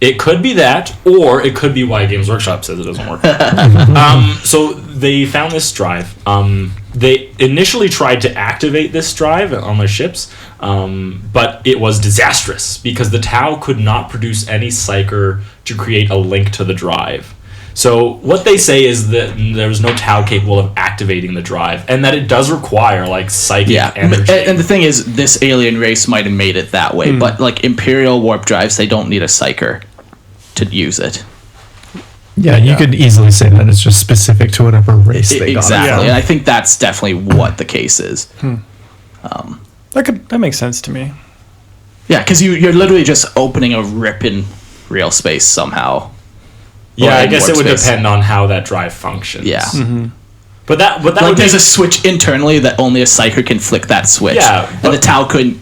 It could be that, or it could be why Games Workshop says it doesn't work. So they found this drive. They initially tried to activate this drive on their ships, but it was disastrous because the Tau could not produce any psyker to create a link to the drive. So what they say is that there's no Tau capable of activating the drive, and that it does require like psychic energy. And the thing is, this alien race might have made it that way, but like Imperial warp drives, they don't need a psyker to use it. Yeah, you could easily say that it's just specific to whatever race they got it. Exactly, and I think that's definitely what the case is. That makes sense to me. Yeah, because you're literally just opening a rip in real space somehow. Yeah, I guess it would depend on how that drive functions. Yeah. Mm-hmm. But that like would there's a switch internally that only a psyker can flick that switch. Yeah, and the Tau couldn't.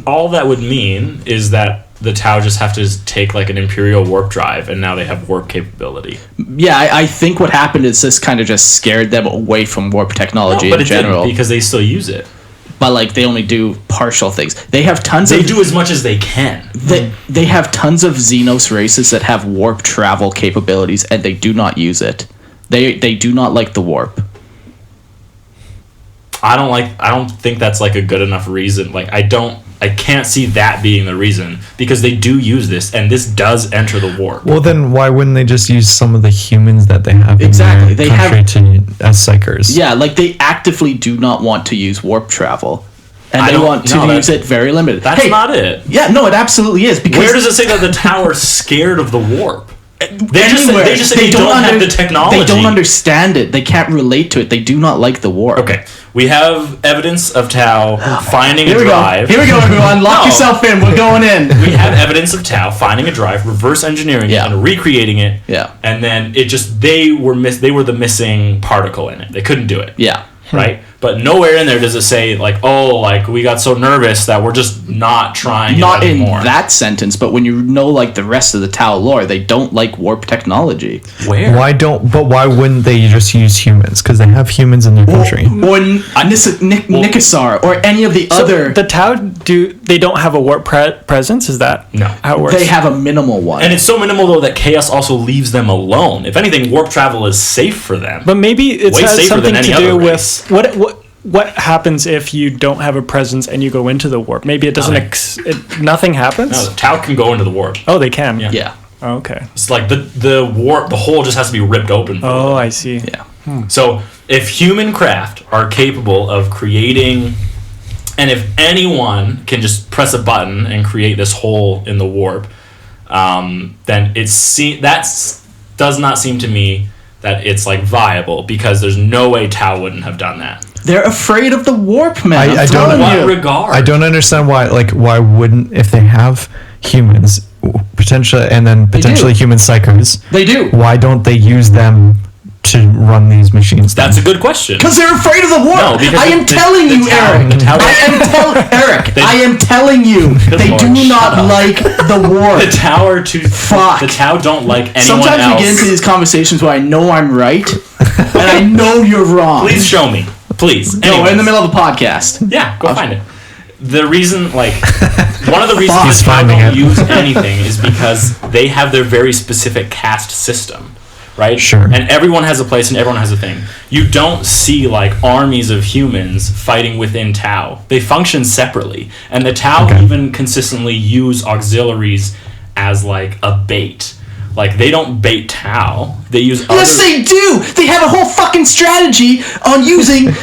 All that would mean is that the Tau just have to take like an Imperial warp drive, and now they have warp capability. Yeah, I think what happened is this kind of just scared them away from warp technology in general. Because they still use it. But like they only do partial things. They have tons They do as much as they can. They have tons of Xenos races that have warp travel capabilities, and they do not use it. They do not like the warp. I don't think that's like a good enough reason. Like I can't see that being the reason, because they do use this, and this does enter the warp. Well, then why wouldn't they just use some of the humans that they have Exactly. in their They country as psychers? Yeah, like they actively do not want to use warp travel, and I they don't- want to no, use it very limited. That's not it. Yeah, no, it absolutely is. Because Where does it say that the Tau are scared of the warp? They anywhere, just say they don't have the technology. They don't understand it. They can't relate to it. They do not like the warp. Okay, we have evidence of Tau finding a drive. Here we go, everyone. Lock No. yourself in. We're going in. We have evidence of Tau finding a drive, reverse engineering it, and recreating it. Yeah. And then it just they were the missing particle in it. They couldn't do it. Yeah. Right? But nowhere in there does it say like, oh, like we got so nervous that we're just not trying Not it in anymore. that sentence, but when you know like the rest of the Tau lore, they don't like warp technology. Where? Why wouldn't they just use humans? Because they have humans in their country. Or Nikasar, or any of the other. The Tau they don't have a warp presence? Is that No. how it works? They have a minimal one. And it's so minimal though that Chaos also leaves them alone. If anything, warp travel is safe for them. But maybe it Way has safer something than any to do other with race. what happens if you don't have a presence and you go into the warp. Maybe it doesn't. Nothing happens. No, the Tau can go into the warp. Oh, they can. yeah. Oh, okay. It's like the warp, the hole just has to be ripped open. For Oh, them. I see. Yeah. So if human craft are capable of creating, and if anyone can just press a button and create this hole in the warp, then that does not seem to me that it's like viable, because there's no way Tau wouldn't have done that. They're afraid of the warp, man. I don't In what know. regard? I don't understand why wouldn't, if they have humans potentially human psychers, They do. why don't they use them to run these machines? That's a good question. Because they're afraid of the warp. No, because I am telling you, Eric. Eric, I am telling you, they Lord, do shut not up. like the warp. The Tau are too. Fuck. The Tau don't like anyone Sometimes else. we get into these conversations where I know I'm right, and I know you're wrong. Please show me. Please. No, we're in the Anyways. middle of the podcast. Yeah, go find it. The reason, like, one of the reasons He's that Tau finding don't it. use anything is because they have their very specific caste system, right? Sure. And everyone has a place and everyone has a thing. You don't see, like, armies of humans fighting within Tau. They function separately. And the Tau even consistently use auxiliaries as, like, a bait. Like, they don't bait Tau. They use other... Yes, they do. They have a whole fucking strategy on using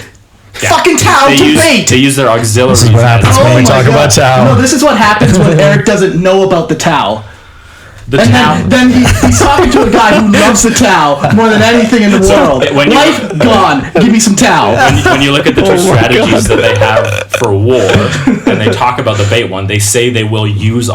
fucking Tau to bait. They use their auxiliaries. This is what happens as- when we my talk about Tau. No, this is what happens when Eric doesn't know about the Tau. The And Tau... then he's talking to a guy who loves the Tau more than anything in the world. when you- Life gone. Give me some Tau. when you look at the strategies that they have for war, and they talk about the bait one, they say they will use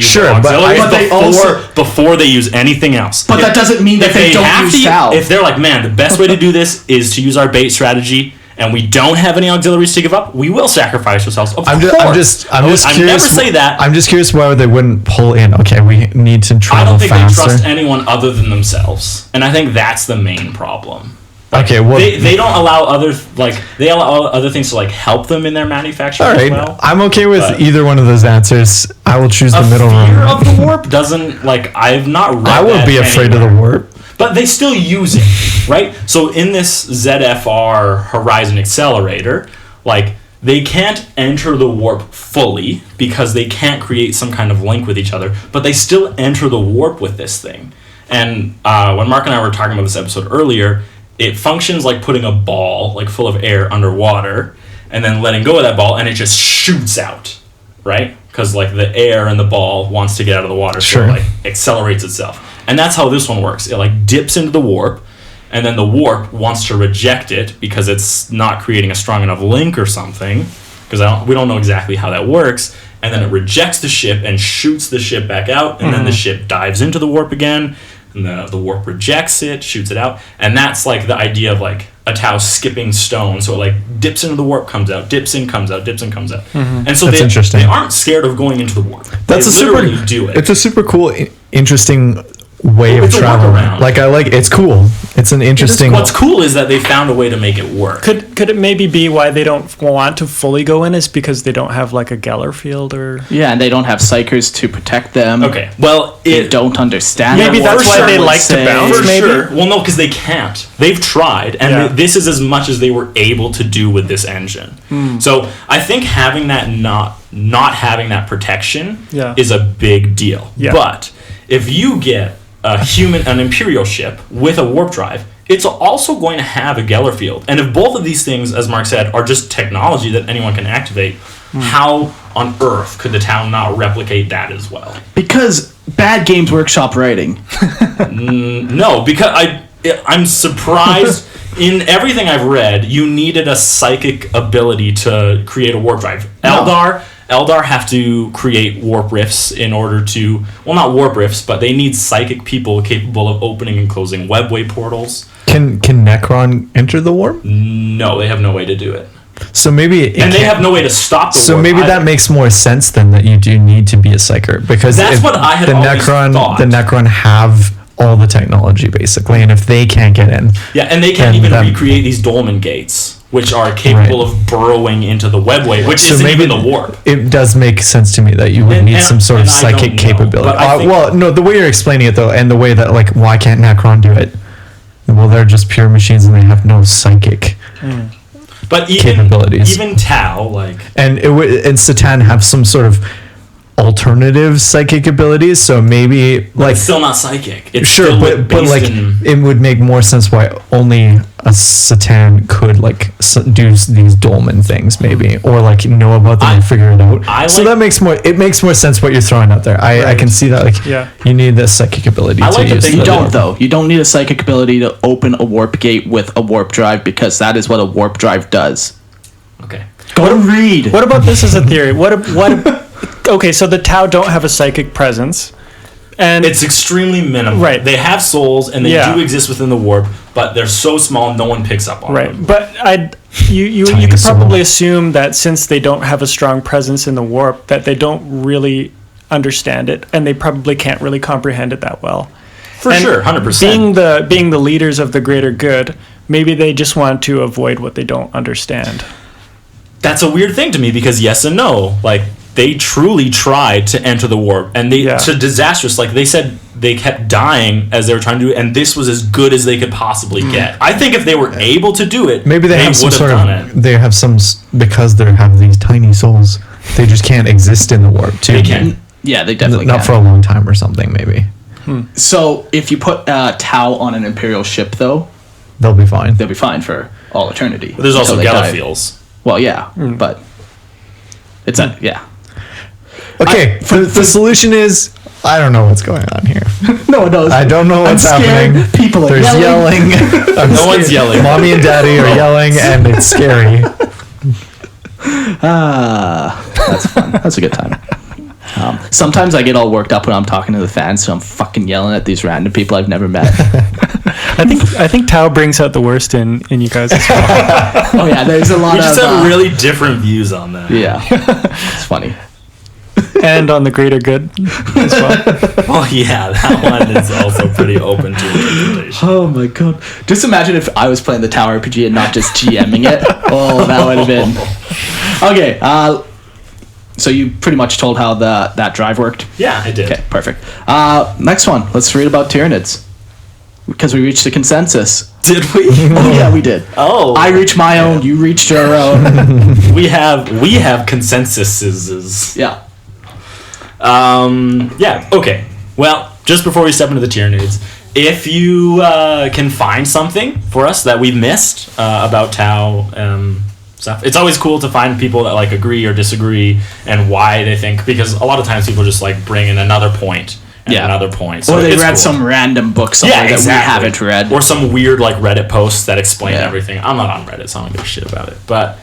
Sure, but auxiliaries before they use anything else. But that doesn't mean that they don't use Tau. If they're like, man, the best way to do this is to use our bait strategy, and we don't have any auxiliaries to give up, we will sacrifice ourselves. Of I'm course. just I curious. never say that. I'm just curious why they wouldn't pull in. Okay, we need to I travel don't think faster. they trust anyone other than themselves, and I think that's the main problem. Okay, well, They don't allow they allow other things to like help them in their manufacturing all right. as well. I'm okay with But- either one of those answers. I will choose the middle fear room. of the warp doesn't like I've not read I will that be afraid of anywhere. the warp. But they still use it, right? So in this ZFR Horizon Accelerator, like they can't enter the warp fully because they can't create some kind of link with each other, but they still enter the warp with this thing. And when Mark and I were talking about this episode earlier, it functions like putting a ball, like full of air, underwater, and then letting go of that ball, and it just shoots out, right? Because like the air in the ball wants to get out of the water, so it like accelerates itself. And that's how this one works. It like dips into the warp, and then the warp wants to reject it because it's not creating a strong enough link or something. Because we don't know exactly how that works. And then it rejects the ship and shoots the ship back out, and then the ship dives into the warp again. And the warp rejects it, shoots it out, and that's like the idea of like a Tau skipping stone. So it like dips into the warp, comes out, dips in, comes out, dips in, comes out. And so they aren't scared of going into the warp. That's they do it. It's a super cool, interesting way of traveling. Like it's cool. It's an interesting. What's cool is that they found a way to make it work. Could it maybe be why they don't want to fully go in is because they don't have like a Geller field or and they don't have psychers to protect them. Okay, well they don't understand. Maybe that's why they like to bounce. Maybe. Well, no, because they can't. They've tried, and this is as much as they were able to do with this engine. So I think having that not having that protection is a big deal. But if you get an Imperial ship with a warp drive, it's also going to have a Geller field. And if both of these things, as Mark said, are just technology that anyone can activate, how on earth could the town not replicate that as well? Because bad Games Workshop writing. No, because I'm surprised. In everything I've read, you needed a psychic ability to create a warp drive. Eldar have to create warp rifts in order to... Well, not warp rifts, but they need psychic people capable of opening and closing webway portals. Can Necron enter the warp? No, they have no way to do it. So maybe... they have no way to stop the warp. So maybe that makes more sense then, that you do need to be a psyker. Because that's what I had always thought. The Necron have all the technology, basically, and if they can't get in... Yeah, and they can't even recreate these dolmen gates, which are capable of burrowing into the webway, which isn't even the warp. It does make sense to me that you would need some sort of psychic capability. The way you're explaining it, though, and the way that, like, why can't Necron do it? Well, they're just pure machines and they have no psychic capabilities. Even Tau, like... And Satan have some sort of alternative psychic abilities, so maybe like it's still not psychic. It's but like it would make more sense why only a Satan could like do these dolmen things, maybe, or like know about them and figure it out. It makes more sense what you're throwing out there. I can see that, like, you need the psychic ability to use. You don't though. You don't need a psychic ability to open a warp gate with a warp drive, because that is what a warp drive does. Okay. Go read. What about this as a theory? Okay, so the Tau don't have a psychic presence, and it's extremely minimal. Right, they have souls and they do exist within the warp, but they're so small no one picks up on them. But you could probably assume that since they don't have a strong presence in the warp, that they don't really understand it, and they probably can't really comprehend it that well. For sure, 100%. Being the leaders of the greater good, maybe they just want to avoid what they don't understand. That's a weird thing to me, because yes and no, like. They truly tried to enter the warp, and to disastrous. Like they said, they kept dying as they were trying to do it, and this was as good as they could possibly get. I think if they were able to do it, maybe they have some sort of. They have some because they have these tiny souls. They just can't exist in the warp too. They can. Yeah, they definitely not for a long time or something. Maybe. So if you put Tau on an Imperial ship, though, they'll be fine. They'll be fine for all eternity. But there's also Gallifeels. Well, yeah, but it's Okay, the solution is, I don't know what's going on here. No one knows. I don't know what's happening. People are yelling. No one's yelling. Mommy and Daddy are yelling, and it's scary. That's fun. That's a good time. Sometimes I get all worked up when I'm talking to the fans, so I'm fucking yelling at these random people I've never met. I think Tau brings out the worst in you guys as well. Oh yeah, there's a lot of... We just have really different views on that. Yeah, it's funny. And on the greater good as well. Well, yeah, that one is also pretty open to interpretation. Oh my god. Just imagine if I was playing the Tower RPG and not just GMing it. Oh, that would have been... Okay, so you pretty much told how that drive worked? Yeah, I did. Okay, perfect. Next one, let's read about Tyranids. Because we reached a consensus. Did we? Oh yeah, we did. Oh. I reached my own, you reached your own. We have consensuses. Yeah. Yeah, okay. Well, just before we step into the Tyranids, if you can find something for us that we've missed about Tau stuff, it's always cool to find people that like agree or disagree and why they think, because a lot of times people just like bring in another point and another point. So or they read cool. some random book somewhere that we haven't read. Or some weird like Reddit posts that explain everything. I'm not on Reddit, so I don't give a shit about it. But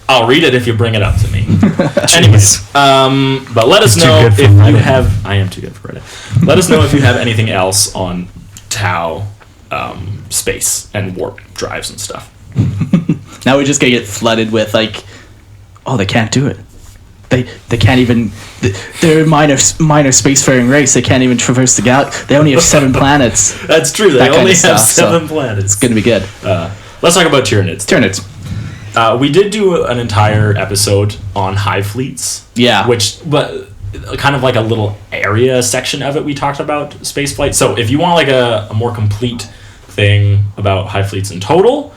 I'll read it if you bring it up to me. Anyways, but let us know if you have... I am too good for Reddit. Let us know if you have anything else on Tau space and warp drives and stuff. Now we just gonna get flooded with like, oh, they can't do it. They can't even. They're a minor spacefaring race. They can't even traverse the galaxy. They only have 7 planets. That's true. They only have 7 planets. It's gonna be good. Let's talk about Tyranids. We did do an entire episode on hive fleets. Yeah. But kind of like a little area section of it, we talked about spaceflight. So if you want like a more complete thing about hive fleets in total,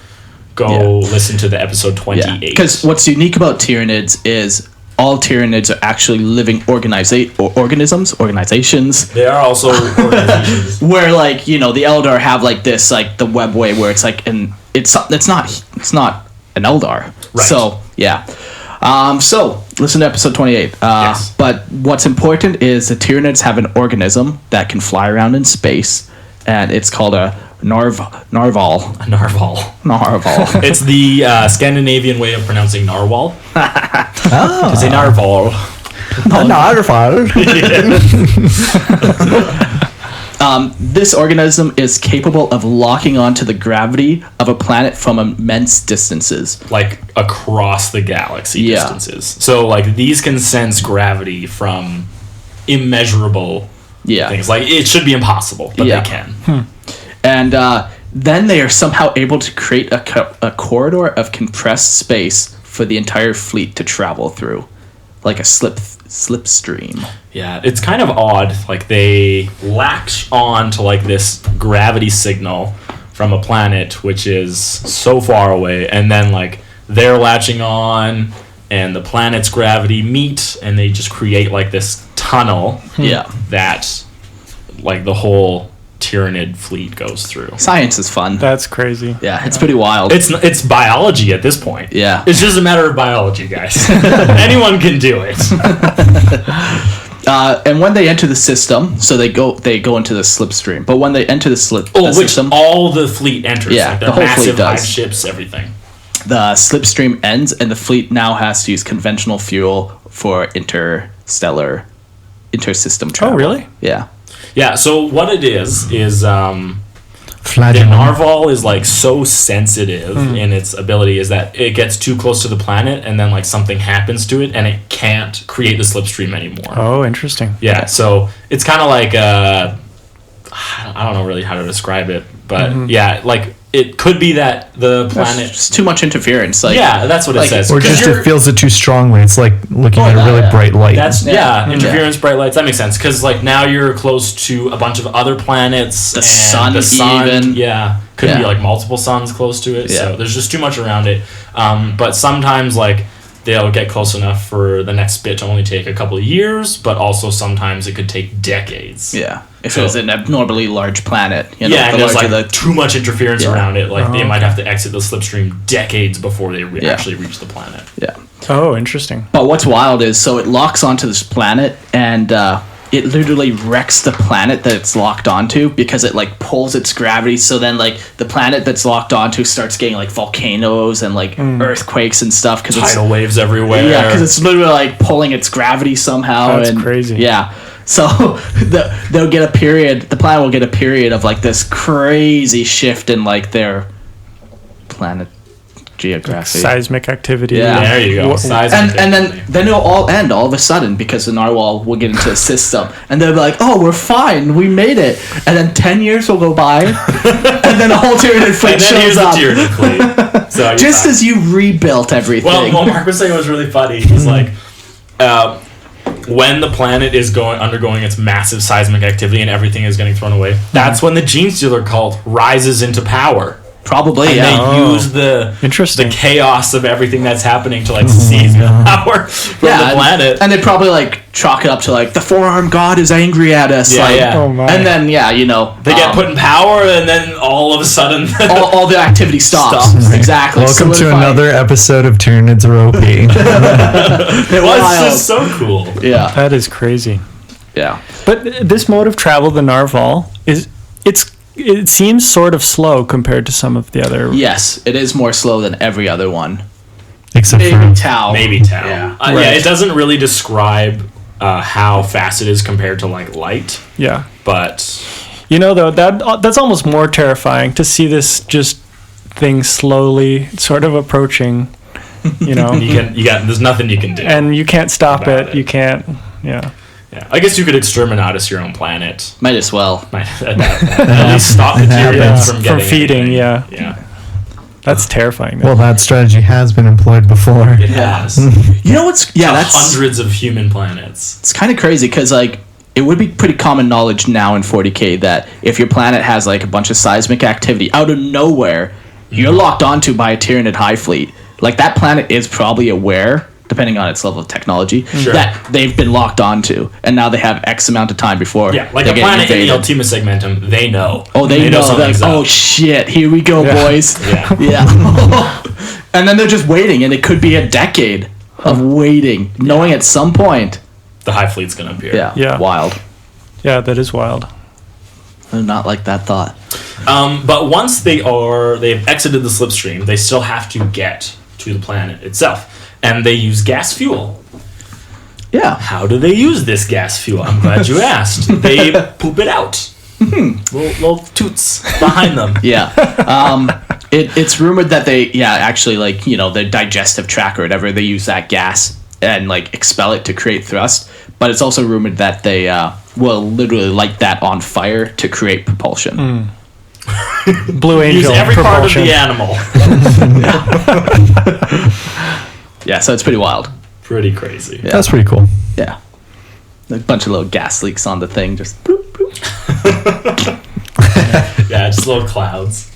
go listen to the episode 28. Because what's unique about Tyranids is all Tyranids are actually living organizations. They are also organizations. Where like, you know, the Eldar have like this, like the webway where it's like it's not an Eldar. Right. So, yeah. So, listen to episode 28. Yes. But what's important is the Tyranids have an organism that can fly around in space, and it's called a narval. A narval. Narval. It's the Scandinavian way of pronouncing narwhal. To say narval. This organism is capable of locking onto the gravity of a planet from immense distances. Like across the galaxy distances. So like these can sense gravity from immeasurable things. Like it should be impossible, but they can. And then they are somehow able to create a corridor of compressed space for the entire fleet to travel through. Like a slipstream. Yeah, it's kind of odd. Like they latch on to like this gravity signal from a planet which is so far away, and then like they're latching on and the planet's gravity meet, and they just create like this tunnel that like the whole Tyranid fleet goes through. Science is fun. That's crazy. Yeah, it's pretty wild. It's biology at this point. Yeah. It's just a matter of biology, guys. Anyone can do it. And when they enter the system, so they go into the slipstream. But when they enter the system, all the fleet enters. Yeah, like the whole massive fleet does. hive ships, everything. The slipstream ends, and the fleet now has to use conventional fuel for intersystem travel. Oh, really? Yeah. Yeah, so what it is the Flagellant. narval is like so sensitive in its ability is that it gets too close to the planet and then like something happens to it and it can't create the slipstream anymore. Oh, interesting. Yeah, so it's kind of like I don't know really how to describe it, but yeah, like it could be that the planet... It's too much interference. Like, yeah, that's what it says. Or just it feels it too strongly. It's like looking at a really bright light. That's interference, bright lights. That makes sense because like now you're close to a bunch of other planets. The sun, even. Yeah, could be like multiple suns close to it. Yeah. So there's just too much around it. But sometimes like they'll get close enough for the next bit to only take a couple of years, but also sometimes it could take decades. Yeah. If it was an abnormally large planet, you know, and there's like too much interference around it. Like they might have to exit the slipstream decades before they actually reach the planet. Yeah. Oh, interesting. But what's wild is, so it locks onto this planet, and it literally wrecks the planet that it's locked onto because it like pulls its gravity. So then like the planet that's locked onto starts getting like volcanoes and like earthquakes and stuff because tidal waves everywhere. Yeah, because it's literally like pulling its gravity somehow. That's crazy. Yeah. So they'll get a period. The planet will get a period of like this crazy shift in like their planet geography, seismic activity. Yeah, there you go. And then it'll all end all of a sudden because the narwhal will get into the system, and they'll be like, "Oh, we're fine, we made it." And then 10 years will go by, and then a whole Tyranid fleet shows up. Tyranid fleet. So just as you rebuilt everything. Well, what Mark was saying was really funny. He's like, when the planet is undergoing its massive seismic activity and everything is getting thrown away, that's when the Gene Stealer cult rises into power. Probably, and yeah. they use the Interesting. chaos of everything that's happening to like seize power from the planet. And they probably like chalk it up to like the four-armed god is angry at us. Yeah, like, yeah. Oh my. And then They get put in power, and then all of a sudden, all the activity stops. Exactly. Welcome to Solidifying. another episode of Tyranids are OP. They're well, wild. it's just so cool. Yeah, That is crazy. yeah. But this mode of travel, the Narval, it seems sort of slow compared to some of the other. Yes, it is more slow than every other one. Except Maybe for Tau. Maybe Tau. Yeah. Yeah, it doesn't really describe how fast it is compared to like light, Yeah. but You know, though, that's almost more terrifying to see this just thing slowly sort of approaching, you know, there's nothing you can do. and you can't stop About it. it. You can't, yeah. Yeah, I guess you could exterminatus your own planet. Might as well. At least stop the Tyranids from getting feeding, anything. yeah. Yeah, That's terrifying. well, that strategy has been employed before. it has. You know what's? Yeah, To that's hundreds of human planets. it's kind of crazy because like it would be pretty common knowledge now in 40K that if your planet has like a bunch of seismic activity out of nowhere, you're locked onto by a Tyranid Hive fleet. Like that planet is probably aware, depending on its level of technology, Sure. that they've been locked onto, and now they have X amount of time before. Yeah, like they a get planet in the invaded. Ultima Segmentum, they know. Oh, they know. They're like, something's oh up. shit, here we go, boys. Yeah. Yeah. And then they're just waiting, and it could be a decade of waiting, knowing at some point. The Hive Fleet's gonna appear. Yeah. Yeah. Wild. Yeah, that is wild. I do not like that thought. But once they've exited the slipstream, they still have to get to the planet itself, and they use gas fuel. Yeah. How do they use this gas fuel? I'm glad you asked. They poop it out. Little toots behind them. Yeah. It's rumored that they, actually, like, their digestive tract or whatever, they use that gas and, like, expel it to create thrust. But it's also rumored that they will literally light that on fire to create propulsion. Blue Angel Use every propulsion. part of the animal. Yeah, so it's pretty wild. Pretty crazy. Yeah. That's pretty cool. Yeah. A bunch of little gas leaks on the thing, just bloop, bloop. Yeah, just little clouds.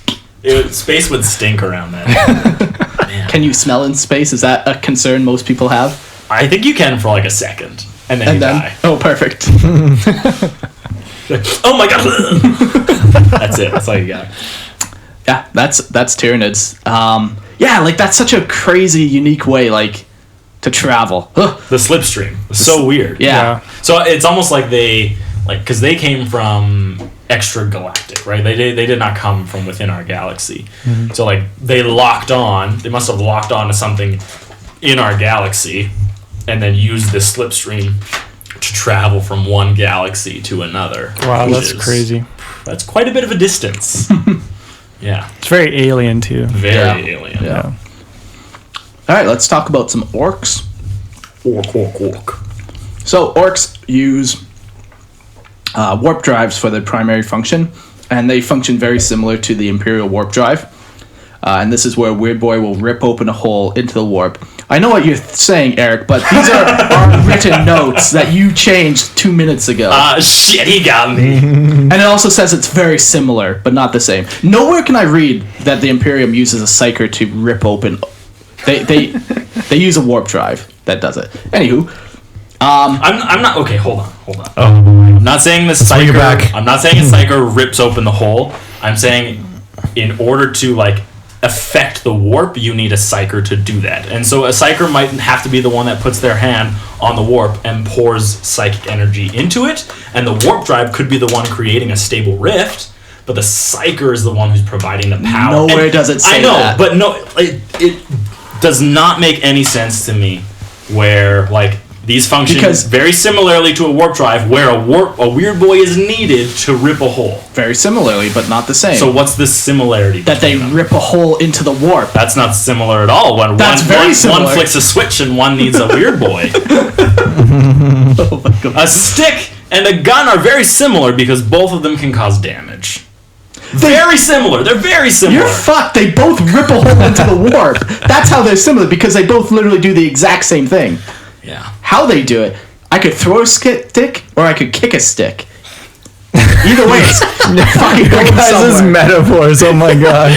Space would stink around that. Man. Can you smell in space? Is that a concern most people have? I think you can for like a second, and then you die. Oh, perfect. Oh my god! That's it. That's all you got. Yeah, that's Tyranids. Like that's such a crazy, unique way, like, to travel. Ugh. The slipstream. It's so weird. Yeah. So it's almost like because they came from extragalactic, right? They did not come from within our galaxy. Mm-hmm. So like they must have locked on to something in our galaxy, and then used this slipstream to travel from one galaxy to another. Wow, which that's is- crazy. That's quite a bit of a distance. Yeah. It's very alien, too. Very alien. Yeah. All right, let's talk about some orcs. Orc. So orcs use warp drives for their primary function, and they function very similar to the Imperial warp drive. And this is where Weird Boy will rip open a hole into the warp. I know what you're saying, Eric, but these are our written notes that you changed 2 minutes ago. Shit, he got me. And it also says it's very similar, but not the same. Nowhere can I read that the Imperium uses a psyker to rip open. They use a warp drive that does it. Anywho, I'm not okay. Hold on. Oh boy. I'm not saying this bring it psyker. back. I'm not saying a psyker rips open the hole. I'm saying in order to like affect the warp, you need a psyker to do that. And so a psyker might have to be the one that puts their hand on the warp and pours psychic energy into it, and the warp drive could be the one creating a stable rift, but the psyker is the one who's providing the power. Nowhere And does it say I know, that. but no, it does not make any sense to me where like these function Because- very similarly to a warp drive, where a weird boy is needed to rip a hole. very similarly, but not the same. So what's the similarity? that they between them? rip a hole into the warp. That's not similar at all. When That's one, very one, similar. one flicks a switch and one needs a weird boy. A stick and a gun are very similar because both of them can cause damage. Very similar. They're very similar. You're fucked. They both rip a hole into the warp. That's how they're similar, because they both literally do the exact same thing. Yeah. How they do it, I could throw a stick or I could kick a stick. Either way, it's fucking going Guys' somewhere. metaphors. Oh my god.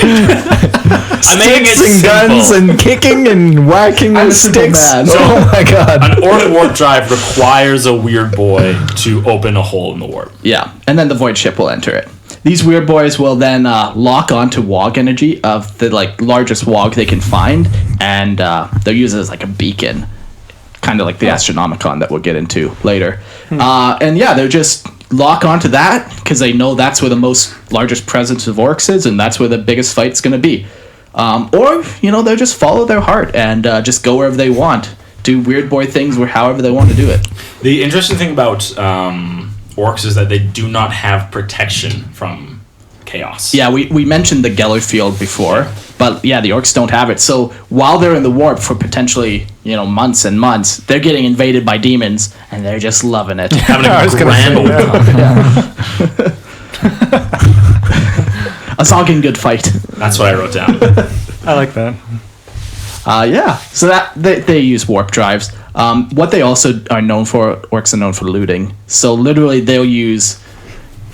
I'm making it Sticks and guns simple. and kicking and whacking I'm with a simple sticks. man. Oh my god. An orc warp drive requires a weird boy to open a hole in the warp. Yeah, and then the void ship will enter it. These weird boys will then lock onto Wog energy of the largest Wog they can find, and they'll use it as like a beacon, kind of like the Astronomicon that we'll get into later. And yeah, they'll just lock onto that because they know that's where the largest presence of orcs is, and that's where the biggest fight's going to be. Or they'll just follow their heart and just go wherever they want, do weird boy things however they want to do it. The interesting thing about orcs is that they do not have protection from chaos. Yeah, we mentioned the Geller field before, but yeah, the orcs don't have it. So while they're in the warp for potentially months and months, they're getting invaded by demons, and they're just loving it. Having a grand old time. A zonking good fight. That's what I wrote down. I like that. Yeah, so that they use warp drives. What they also are known for, orcs are known for looting. So literally, they'll use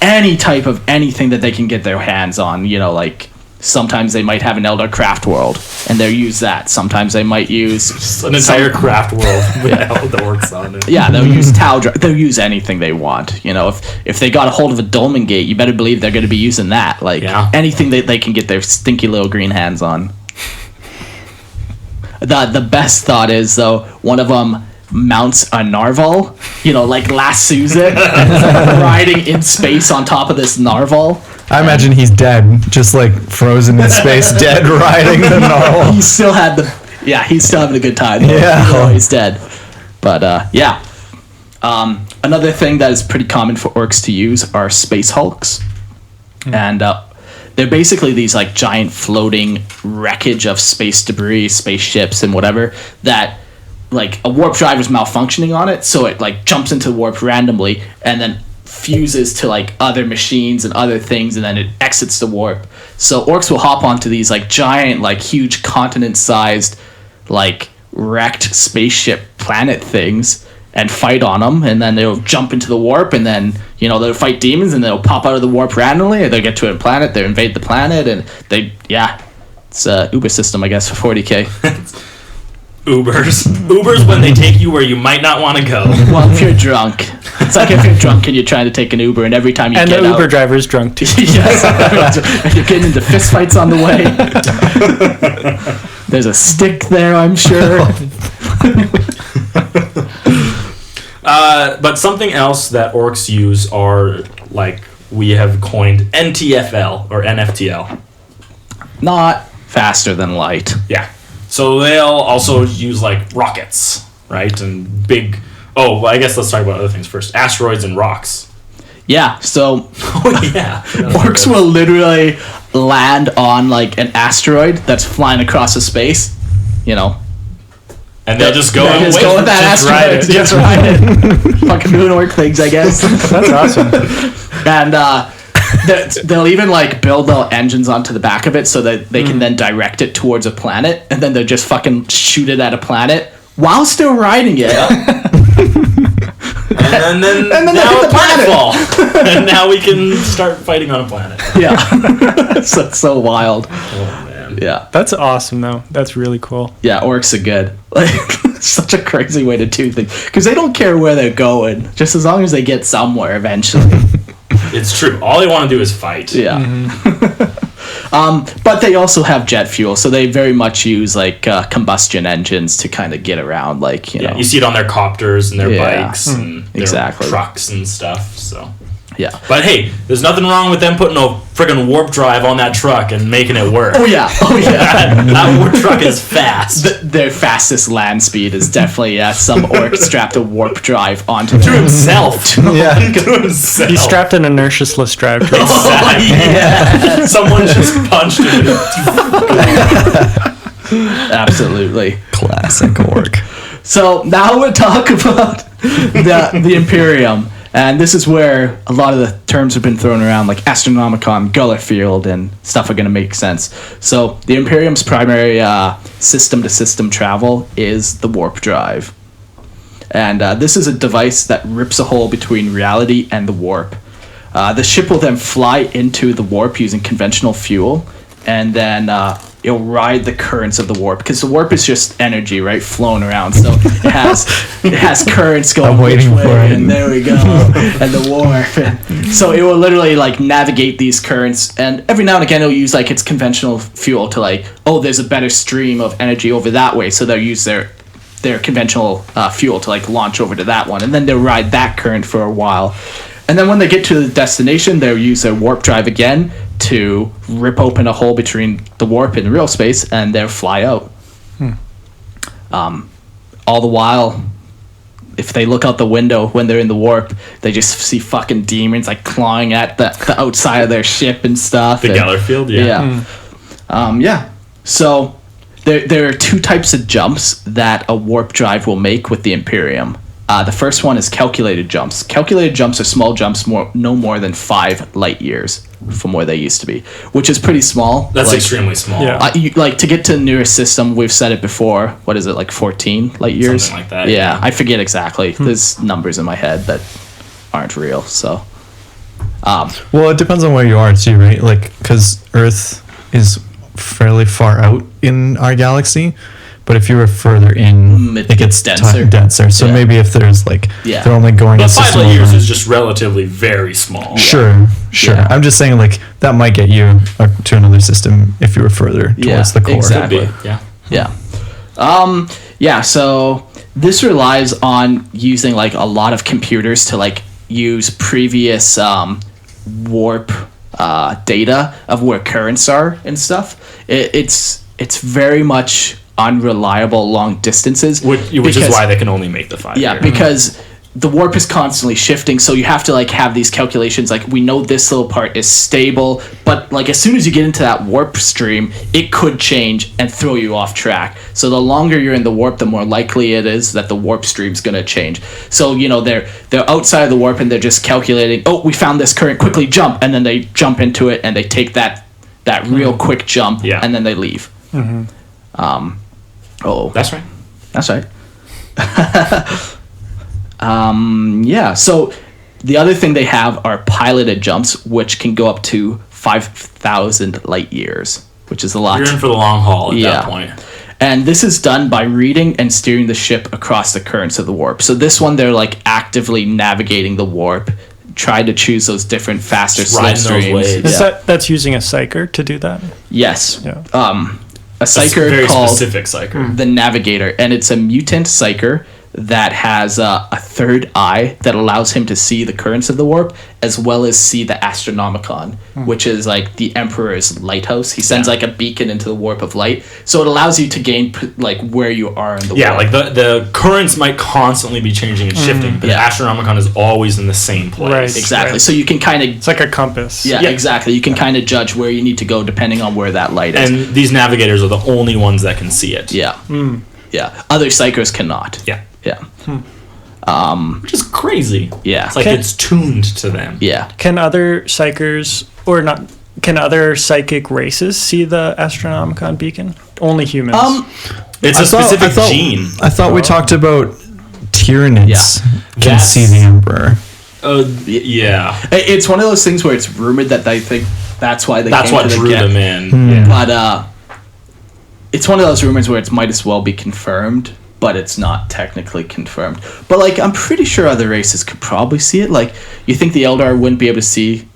any type of anything that they can get their hands on. Like sometimes they might have an Eldar craft world, and they'll use that. Sometimes they might use An entire craft world with the orcs on it. Yeah, they'll use Tau drive. They'll use anything they want. If they got a hold of a dolmen gate, you better believe they're going to be using that. Like anything that they can get their stinky little green hands on. The best thought is, though, one of them mounts a narval, lassos it, riding in space on top of this narval. I imagine he's dead, just like frozen in space, dead, riding the narwhal. He still had he's still having a good time. Yeah. Even though he's dead. But, yeah. Another thing that is pretty common for orcs to use are space hulks. And they're basically these like giant floating wreckage of space debris, spaceships, and whatever that like a warp drive is malfunctioning on it, so it like jumps into the warp randomly and then fuses to like other machines and other things, and then it exits the warp. So orcs will hop onto these like giant, like huge continent-sized, like wrecked spaceship planet things and fight on them, and then they'll jump into the warp, and then they'll fight demons, and they'll pop out of the warp randomly, and they'll get to a planet, they invade the planet, and it's a Uber system, I guess, for 40k. Ubers when they take you where you might not want to go. Well, if you're drunk, it's like if you're drunk and you're trying to take an Uber, and every time you And get the out, Uber driver's drunk too. yes, and you're getting into fistfights on the way. There's a stick there, I'm sure. But something else that orcs use are, like, we have coined NTFL or NFTL. Not faster than light. Yeah. So they'll also use, like, rockets, right? And big... Oh, well, I guess let's talk about other things first. Asteroids and rocks. Yeah, so Oh, yeah. orcs will literally land on, like, an asteroid that's flying across the space, And they'll just go They'll and just wait go with for that just ride asteroid. it. Just ride it. Fucking doing orc things, I guess. That's awesome. And they'll even like build little engines onto the back of it so that they can then direct it towards a planet, and then they'll just fucking shoot it at a planet while still riding it. And then now a planet fall. And now we can start fighting on a planet. Yeah. so wild. Oh, man. Yeah. That's awesome, though. That's really cool. Yeah, orcs are good. Like, such a crazy way to do things. Because they don't care where they're going, just as long as they get somewhere eventually. It's true. All they want to do is fight. Yeah. But they also have jet fuel, so they very much use like combustion engines to kind of get around, like, you know. You see it on their copters and their bikes and their Exactly. trucks and stuff, so. Yeah. But hey, there's nothing wrong with them putting a friggin' warp drive on that truck and making it work. Oh yeah. That warp truck is fast. Their fastest land speed is definitely some orc strapped a warp drive onto To them. himself. Yeah. To himself. He strapped an inertialess drive to it. Exactly. Yeah. Someone just punched him. Absolutely. Classic orc. So now we'll talk about the Imperium. And this is where a lot of the terms have been thrown around, like Astronomicon, Gullerfield, and stuff are going to make sense. So the Imperium's primary system-to-system travel is the warp drive. And this is a device that rips a hole between reality and the warp. The ship will then fly into the warp using conventional fuel, and then it'll ride the currents of the warp, because the warp is just energy, right, flowing around. So it has currents going which way, and there we go, and the warp. And so it will literally like navigate these currents, and every now and again it'll use like its conventional fuel to like, oh, there's a better stream of energy over that way, so they'll use their conventional fuel to like launch over to that one, and then they'll ride that current for a while. And then when they get to the destination, they'll use their warp drive again to rip open a hole between the warp and the real space, and they'll fly out. All the while, if they look out the window when they're in the warp, they just see fucking demons like clawing at the outside of their ship and stuff. The Gellerfield, yeah. So there are two types of jumps that a warp drive will make with the Imperium. The first one is calculated jumps. Calculated jumps are small jumps, no more than 5 light years from where they used to be, which is pretty small. That's like, extremely small. Yeah. Like to get to the nearest system, we've said it before. What is it, like 14 light years? Something like that. Yeah, I forget exactly. There's numbers in my head that aren't real. So, well, it depends on where you are too, right? Like, because Earth is fairly far out in our galaxy. But if you were further in, it gets denser. denser. So maybe if there's like, they're only going. But 5 light years is just relatively very small. Sure. Yeah. I'm just saying like that might get you to another system if you were further towards the core. Exactly. Yeah. So this relies on using like a lot of computers to like use previous warp data of where currents are and stuff. It's very much unreliable long distances, which is why they can only make the 5 year. Because the warp is constantly shifting, so you have to like have these calculations like, we know this little part is stable, but like as soon as you get into that warp stream, it could change and throw you off track. So the longer you're in the warp, the more likely it is that the warp stream's going to change. So they're outside of the warp and they're just calculating, oh, we found this current, quickly jump, and then they jump into it and they take that real quick jump, and then they leave. That's right. So the other thing they have are piloted jumps, which can go up to 5,000 light years, which is a lot. You're in for the long haul at that point. And this is done by reading and steering the ship across the currents of the warp. So this one, they're like actively navigating the warp, try to choose those different faster slipstreams. That's using a psyker to do that? Yes. Yeah. A psyker very called specific psyker. the Navigator, and it's a mutant psyker that has a third eye that allows him to see the currents of the warp as well as see the Astronomicon, which is like the Emperor's lighthouse. He sends like a beacon into the warp of light, so it allows you to gain like where you are in the warp. Like the currents might constantly be changing and shifting, but the Astronomicon is always in the same place. Right. Exactly. So you can kind of... It's like a compass. Yeah, exactly. You can kind of judge where you need to go depending on where that light is. And these navigators are the only ones that can see it. Yeah. Yeah. Other psychers cannot. Yeah. Which is crazy. Yeah. It's like it's tuned to them. Yeah. Can other psychers, or not, can other psychic races see the Astronomicon beacon? Only humans. It's a specific gene. I thought we talked about Tyranids can That's- see the Emperor. Yeah. It's one of those things where it's rumored that they think that's why they That's came what to the drew get. them in. But it's one of those rumors where it might as well be confirmed, but it's not technically confirmed. But like, I'm pretty sure other races could probably see it. Like, you think the Eldar wouldn't be able to see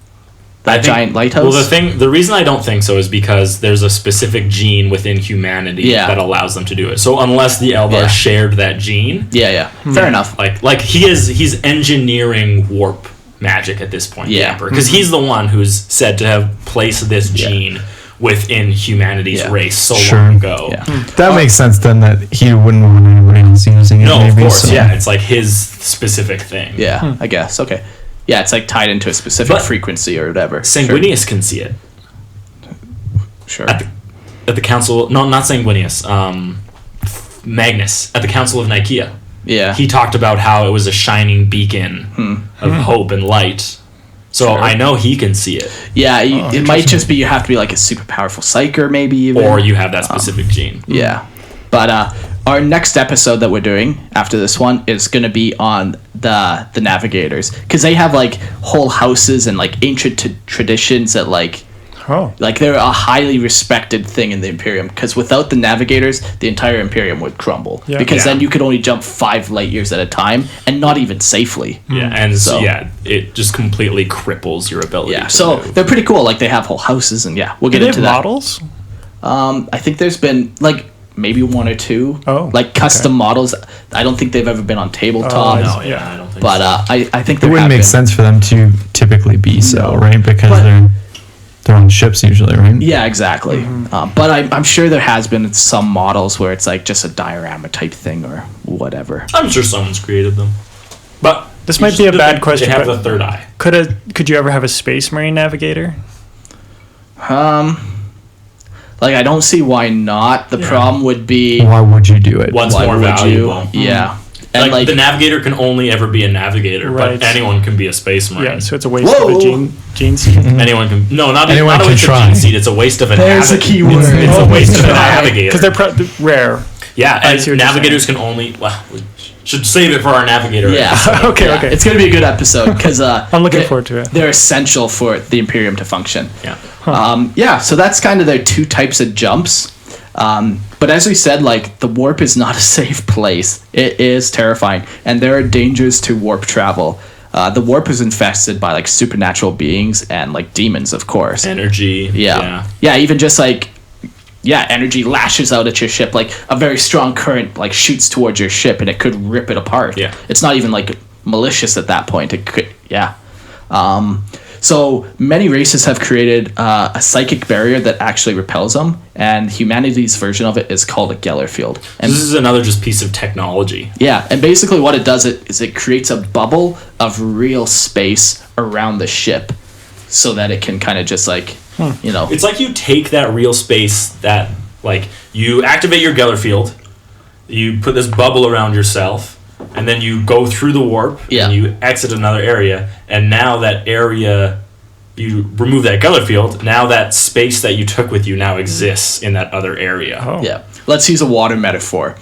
that giant lighthouse? Well, the reason I don't think so is because there's a specific gene within humanity that allows them to do it. So unless the Eldar shared that gene, fair enough. Like he's engineering warp magic at this point, the Emperor, because he's the one who's said to have placed this gene within humanity's race so long ago. That makes sense then, that he wouldn't want anybody else using it. No, maybe, of course, so. it's like his specific thing. Yeah, I guess. Okay. Yeah, it's like tied into a specific frequency or whatever. Sanguinius can see it. Sure. At the council, no, not Sanguinius. Magnus at the Council of Nicaea. Yeah. He talked about how it was a shining beacon of hope and light. So I know he can see it. Yeah, it might just be you have to be like a super powerful psyker, maybe even. Or you have that specific gene. Yeah. But our next episode that we're doing after this one is going to be on the navigators, because they have like whole houses and like ancient traditions that like they're a highly respected thing in the Imperium, because without the navigators the entire Imperium would crumble, because then you could only jump 5 light years at a time, and not even safely. And so it just completely cripples your ability to move. They're pretty cool. Like they have whole houses, and we'll get into that. Models? I think there's been like maybe 1 or 2 like custom models. I don't think they've ever been on tabletop. I don't think but I think it wouldn't make sense for them to typically be right, because they're on ships usually, right? Yeah, exactly. But I'm sure there has been some models where it's like just a diorama type thing or whatever. I'm sure someone's created them. But this might be a bad question. They have the third eye. Could you ever have a Space Marine navigator? Like I don't see why not. The problem would be, why would you do it? What's more valuable? Yeah. And like the navigator can only ever be a navigator, but anyone can be a Space Marine. Yeah, so it's a waste of a gene seed. Anyone can not a can waste of a gene seed. It's a waste of a There's a key word. It's a waste of a navigator. Because they're rare. Yeah, and navigators can only. Well, we should save it for our navigator. Yeah. Okay. It's gonna be a good episode because I'm looking forward to it. They're essential for the Imperium to function. Yeah. So that's kind of their 2 types of jumps. But as we said, like the warp is not a safe place. It is terrifying, and there are dangers to warp travel. The warp is infested by like supernatural beings and like demons, of course. Energy. Yeah. Even just like energy lashes out at your ship. Like a very strong current like shoots towards your ship, and it could rip it apart. Yeah. It's not even like malicious at that point. It could. So many races have created a psychic barrier that actually repels them, and humanity's version of it is called a Geller field. And this is another just piece of technology. Yeah, and basically what it does is it creates a bubble of real space around the ship, so that it can kind of just like, It's like you take that real space that, like, you activate your Geller field, you put this bubble around yourself, and then you go through the warp, and you exit another area, and now that area, you remove that Geller field, now that space that you took with you now exists in that other area. Yeah. Let's use a water metaphor.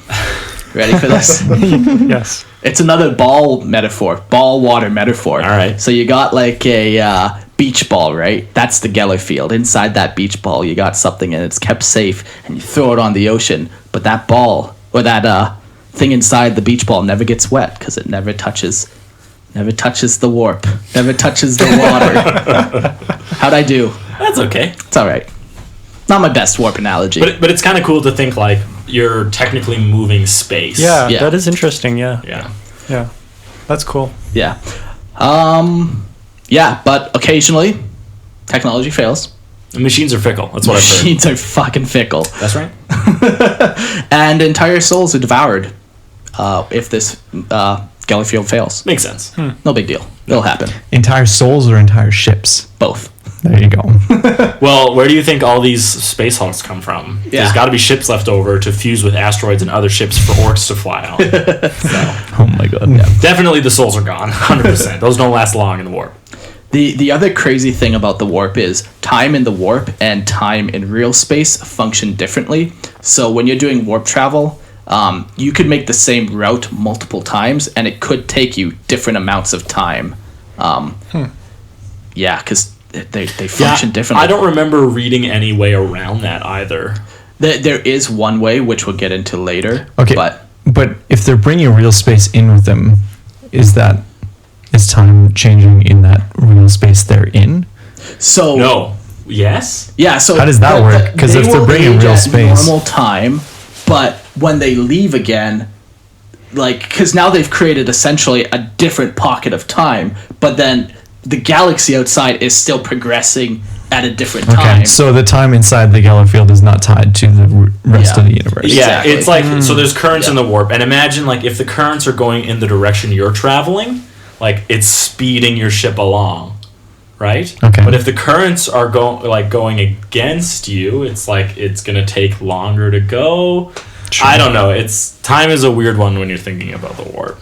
Ready for this? Yes. It's another ball metaphor. Ball-water metaphor. All right. So you got like a beach ball, right? That's the Geller field. Inside that beach ball, you got something, and it's kept safe, and you throw it on the ocean, but that ball, or that thing inside the beach ball never gets wet because it never touches the warp, never touches the water. How'd I do? That's okay. It's all right. Not my best warp analogy. But it's kind of cool to think like you're technically moving space. Yeah, that is interesting. Yeah. That's cool. Yeah. But occasionally technology fails. The machines are fickle. That's what I've heard. Machines are fucking fickle. That's right. And entire souls are devoured if this Geller field fails. Makes sense. No big deal. It'll happen. Entire souls or entire ships? Both. There you go. Well, where do you think all these space hulks come from? There's got to be ships left over to fuse with asteroids and other ships for orcs to fly on. Oh my god. Yeah. Definitely the souls are gone. 100%. Those don't last long in the warp. The other crazy thing about the warp is time in the warp and time in real space function differently. So when you're doing warp travel, you could make the same route multiple times, and it could take you different amounts of time. Yeah, because they function differently. I don't remember reading any way around that either. There is one way, which we'll get into later. Okay, but if they're bringing real space in with them, is time changing in that real space they're in? So no. Yes. Yeah. So how does that work? Because if they're bringing real space, normal time, but when they leave again, like because now they've created essentially a different pocket of time, but then the galaxy outside is still progressing at a different time. Okay, so the time inside the Geller field is not tied to the rest of the universe. Yeah, it's like so there's currents in the warp, and imagine like if the currents are going in the direction you're traveling, like it's speeding your ship along, right? Okay. But if the currents are going against you, it's like it's gonna take longer to go. True. I don't know. Time is a weird one when you're thinking about the warp,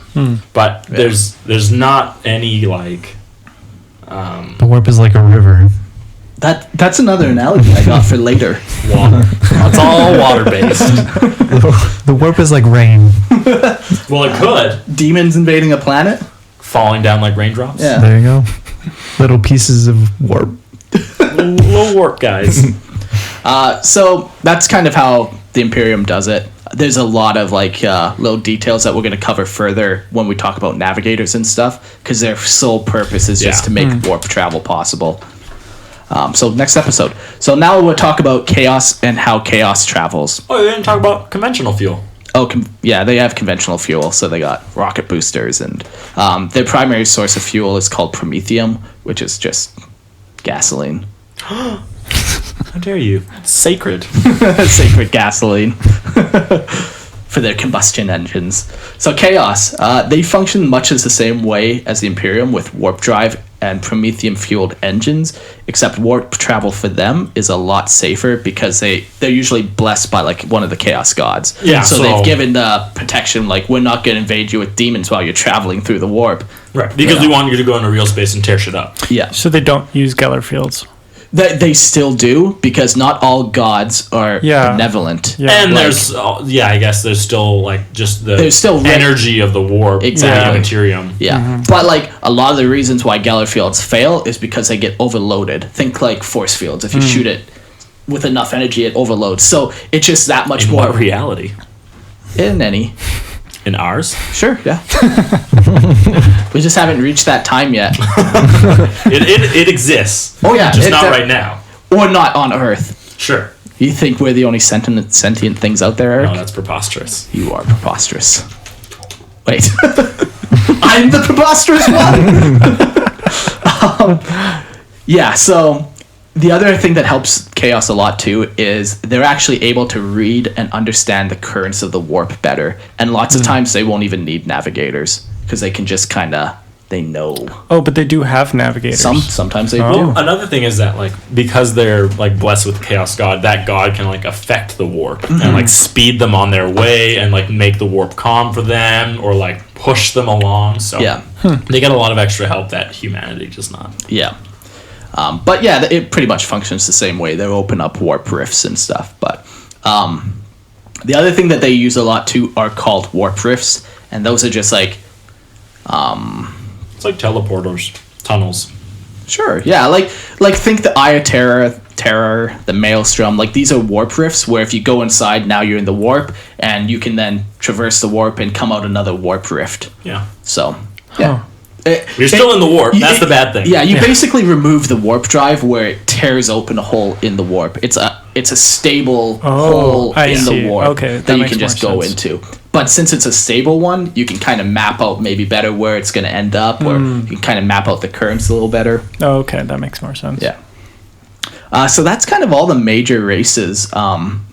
but there's not any like. The warp is like a river. That's another analogy I got for later. Water. It's all water-based. The warp is like rain. Well, it could. Demons invading a planet? Falling down like raindrops. Yeah. There you go. Little pieces of warp. Little warp guys. So that's kind of how the Imperium does it. There's a lot of like little details that we're going to cover further when we talk about navigators and stuff, because their sole purpose is just to make warp travel possible. So next episode. So now we'll talk about chaos and how chaos travels. Oh, they didn't talk about conventional fuel. Oh, yeah, they have conventional fuel. So they got rocket boosters, and their primary source of fuel is called promethium, which is just gasoline. How dare you? It's sacred. Sacred gasoline. For their combustion engines. So chaos, they function much as the same way as the Imperium, with warp drive and promethium fueled engines, except warp travel for them is a lot safer because they're usually blessed by like one of the chaos gods. Yeah, so they've given the protection, like, we're not going to invade you with demons while you're traveling through the warp. Right, because we want you to go into real space and tear shit up. Yeah. So they don't use Geller fields. They still do, because not all gods are benevolent. Yeah. And there's, I guess there's still, like, just the there's still energy of the warp. Exactly. Imperium. Yeah. But, like, a lot of the reasons why Geller fields fail is because they get overloaded. Think, like, force fields. If you shoot it with enough energy, it overloads. So it's just that much In more. what reality? In any. In ours? Sure, yeah. We just haven't reached that time yet. It exists. Oh, yeah. Just not right now. Or not on Earth. Sure. You think we're the only sentient things out there, Eric? No, that's preposterous. You are preposterous. Wait. I'm the preposterous one? Yeah, so the other thing that helps Chaos a lot too is they're actually able to read and understand the currents of the warp better. And lots of times they won't even need navigators because they can just kind of, they know. Oh, but they do have navigators. Sometimes they do. Another thing is that, like, because they're, like, blessed with Chaos God, that God can, like, affect the warp and, like, speed them on their way and, like, make the warp calm for them or, like, push them along. So they get a lot of extra help that humanity does not. Yeah. But yeah, it pretty much functions the same way. They open up warp rifts and stuff. But the other thing that they use a lot too are called warp rifts, and those are just like it's like teleporters, tunnels. Sure, yeah, like think the Eye of Terror, the Maelstrom. Like, these are warp rifts where if you go inside, now you're in the warp, and you can then traverse the warp and come out another warp rift. Yeah. So yeah. You're still in the warp. That's the bad thing. Yeah, you basically remove the warp drive where it tears open a hole in the warp. It's a stable hole in the warp that you can just go into. But since it's a stable one, you can kind of map out maybe better where it's going to end up, or you can kind of map out the currents a little better. Oh, okay, that makes more sense. Yeah. So that's kind of all the major races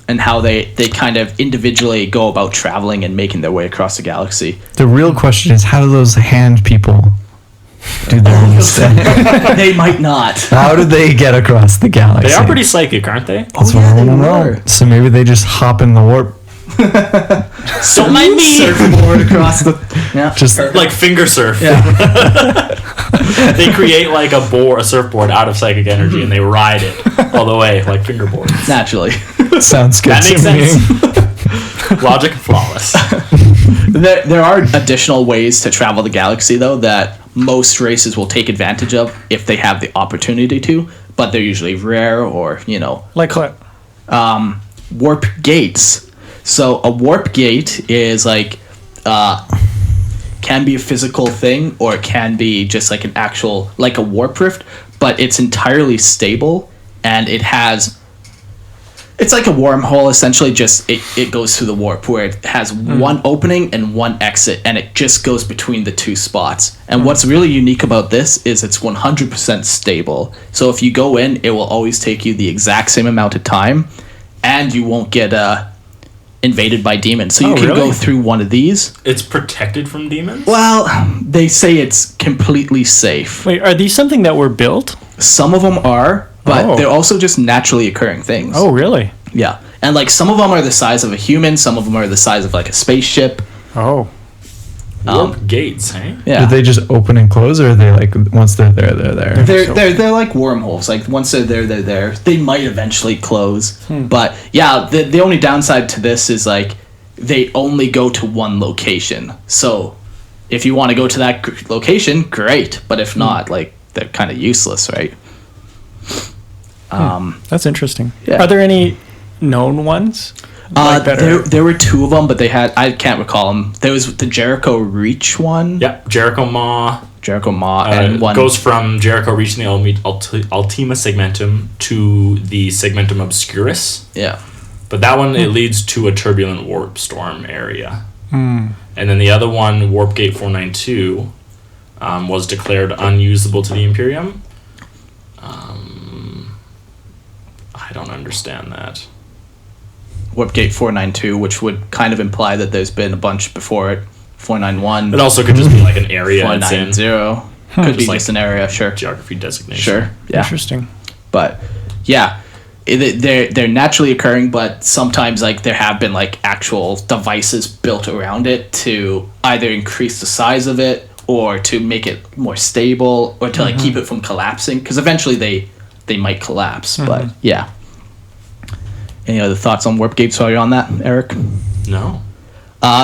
and how they kind of individually go about traveling and making their way across the galaxy. The real question is, how do those hand people do their instead? They might not. How do they get across the galaxy? They are pretty psychic, aren't they? That's what I want to know. So maybe they just hop in the warp. So my me surfboard across the just like finger surf. Yeah. They create like a surfboard out of psychic energy and they ride it all the way like fingerboards. Naturally. Sounds good. That makes to me. sense. Logic flawless. There are additional ways to travel the galaxy though that most races will take advantage of if they have the opportunity to, but they're usually rare or, Like what? Warp gates. So a warp gate is like can be a physical thing, or it can be just like an actual, like a warp rift, but it's entirely stable, and it's like a wormhole essentially. Just it goes through the warp where it has one opening and one exit, and it just goes between the two spots. And what's really unique about this is it's 100% stable. So if you go in, it will always take you the exact same amount of time, and you won't get invaded by demons. So you can go through one of these. It's protected from demons? Well, they say it's completely safe. Wait, are these something that were built? Some of them are, but they're also just naturally occurring things. Oh, really? Yeah. And like some of them are the size of a human, some of them are the size of like a spaceship. Oh. Warp gates, hey? Yeah. Do they just open and close, or are they like once they're there, they're there? They're like wormholes. Like once they're there, they're there. They might eventually close, but yeah, the only downside to this is like they only go to one location. So if you want to go to that location, great. But if not, like they're kind of useless, right? That's interesting. Yeah. Are there any known ones? There were two of them, but I can't recall them. There was the Jericho Reach one. Yep, Jericho Maw. And one goes from Jericho reaching the Ultima Segmentum to the Segmentum Obscurus. Yeah. But that one, it leads to a turbulent warp storm area. And then the other one, Warp Gate 492, was declared unusable to the Imperium. I don't understand that. Warp Gate 492, which would kind of imply that there's been a bunch before it. 491. It also could just be like an area it's in. 490. Could be like just an area, sure. Geography designation. Sure, yeah. Interesting. But, yeah, they're naturally occurring, but sometimes like there have been like actual devices built around it to either increase the size of it or to make it more stable or to like keep it from collapsing, because eventually they might collapse. But, yeah. Any other thoughts on warp gates while you're on that, Eric? No.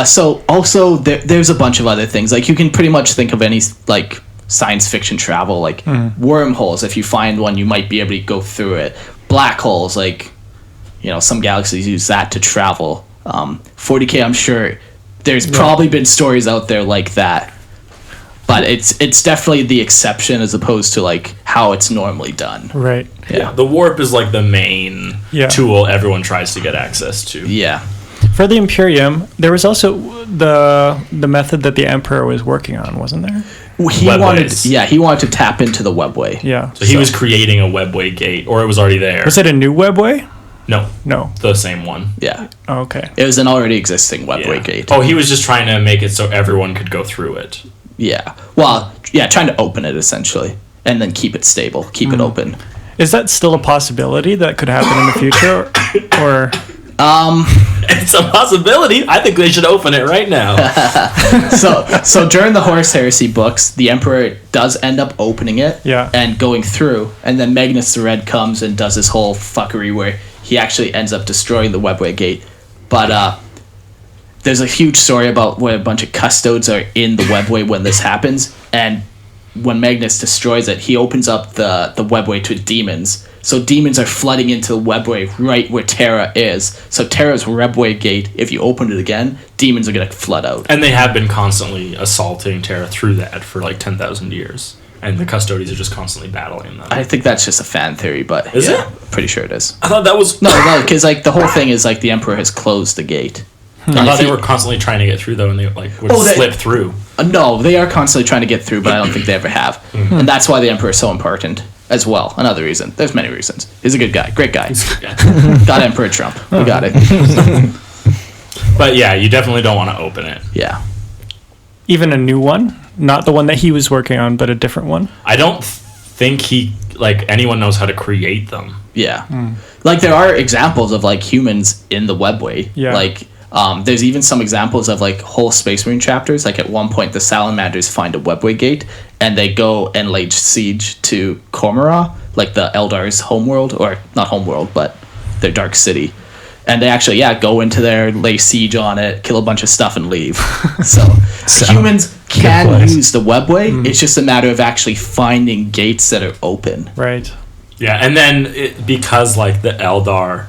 So also there's a bunch of other things. Like you can pretty much think of any like science fiction travel, like wormholes. If you find one, you might be able to go through it. Black holes, like some galaxies use that to travel. 40K, I'm sure there's probably been stories out there like that, but it's definitely the exception as opposed to like how it's normally done. Right. Yeah, the warp is like the main tool everyone tries to get access to. Yeah. For the Imperium, there was also the method that the Emperor was working on, wasn't there? He wanted to tap into the webway. Yeah. So he was creating a webway gate, or it was already there. Was it a new webway? No. No. The same one. Yeah. Oh, okay. It was an already existing webway gate. Oh, he was just trying to make it so everyone could go through it. Yeah. Well, yeah, trying to open it essentially, and then keep it stable, keep it open. Is that still a possibility that could happen in the future, or? It's a possibility. I think they should open it right now. So during the Horus Heresy books, the Emperor does end up opening it and going through, and then Magnus the Red comes and does this whole fuckery where he actually ends up destroying the webway gate. But there's a huge story about where a bunch of custodes are in the webway when this happens, and when Magnus destroys it, he opens up the webway to demons. So demons are flooding into the webway right where Terra is. So Terra's webway gate, if you open it again, demons are going to flood out. And they have been constantly assaulting Terra through that for like 10,000 years. And the custodians are just constantly battling them. I think that's just a fan theory, but is it? Pretty sure it is. I thought that was... No, because like the whole thing is like the Emperor has closed the gate. I thought they were constantly trying to get through though, and they like would slip through. No, they are constantly trying to get through, but I don't think they ever have. And that's why the Emperor is so important as well. Another reason. There's many reasons. He's a good guy. Great guy. He's a good guy. Got Emperor Trump. We got it. But yeah, you definitely don't want to open it. Yeah. Even a new one? Not the one that he was working on, but a different one? I don't think anyone knows how to create them. Yeah. Like there are examples of like humans in the webway. Yeah. Like there's even some examples of like whole Space Marine chapters. Like at one point the Salamanders find a webway gate and they go and lay siege to Cormorra, like the Eldar's homeworld, or not homeworld, but their dark city. And they actually, go into there, lay siege on it, kill a bunch of stuff, and leave. So humans can use the webway. It's just a matter of actually finding gates that are open. Right. Yeah, and then because like the Eldar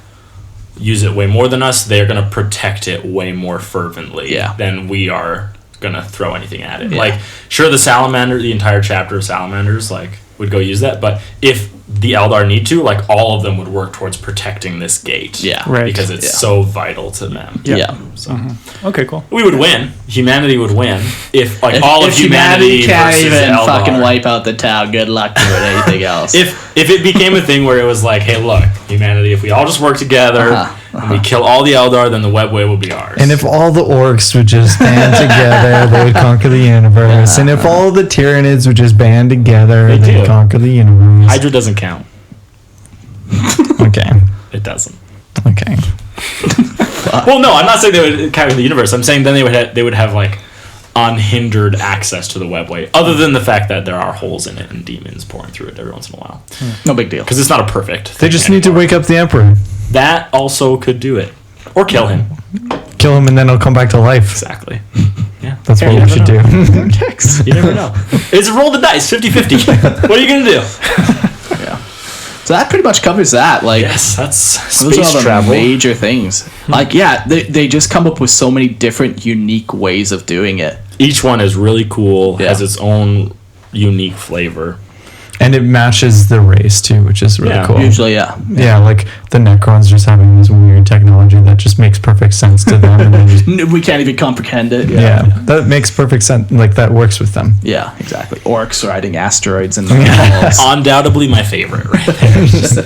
use it way more than us, they're going to protect it way more fervently than we are going to throw anything at it. Like, sure, the entire chapter of Salamanders, like, would go use that, but if the Eldar need to, like, all of them would work towards protecting this gate. Yeah. Right. Because it's so vital to them. Yeah. So Okay, cool. we would win. Humanity would win if all of humanity can't versus even Eldar. fucking wipe out the town. Good luck doing anything else. If it became a thing where it was like, hey, look, humanity, if we all just work together and we kill all the Eldar, then the webway will be ours. And if all the orcs would just band together, they would conquer the universe. And if all the Tyranids would just band together, they would conquer the universe. Hydra doesn't count. Okay. It doesn't. Okay. Well, no, I'm not saying they would conquer the universe. I'm saying then they would have like unhindered access to the webway, other than the fact that there are holes in it and demons pouring through it every once in a while. No big deal. Because it's not a perfect They just need to wake up the Emperor. That also could do it. Or kill him. Kill him and then he'll come back to life. Exactly. Yeah. That's what we should do. You never know. It's roll the dice, 50-50. What are you going to do? Yeah. So that pretty much covers that. Like, yes, that's those space are all the travel. major things. Like, yeah, they just come up with so many different, unique ways of doing it. Each one is really cool, has its own unique flavor. And it matches the race too, which is really cool. Usually, yeah. Yeah, like the Necrons just having this weird technology that just makes perfect sense to them. And then just, We can't even comprehend it. yeah, that makes perfect sense. Like that works with them. Yeah, exactly. Orcs riding asteroids and Undoubtedly my favorite right there. Just,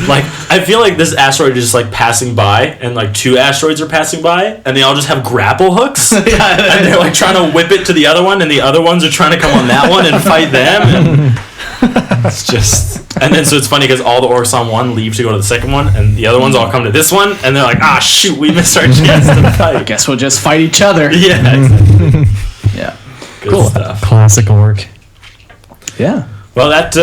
like, I feel like this asteroid is just like passing by, and like 2 asteroids are passing by, and they all just have grapple hooks. And they're like trying to whip it to the other one, and the other ones are trying to come on that one and fight them. And it's just, and then so it's funny because all the orcs on one leave to go to the second one, and the other ones all come to this one, and they're like, ah, shoot, we missed our chance to fight. Guess we'll just fight each other. Yeah, exactly. Yeah. Good stuff. Classic orc. Yeah. Well, that's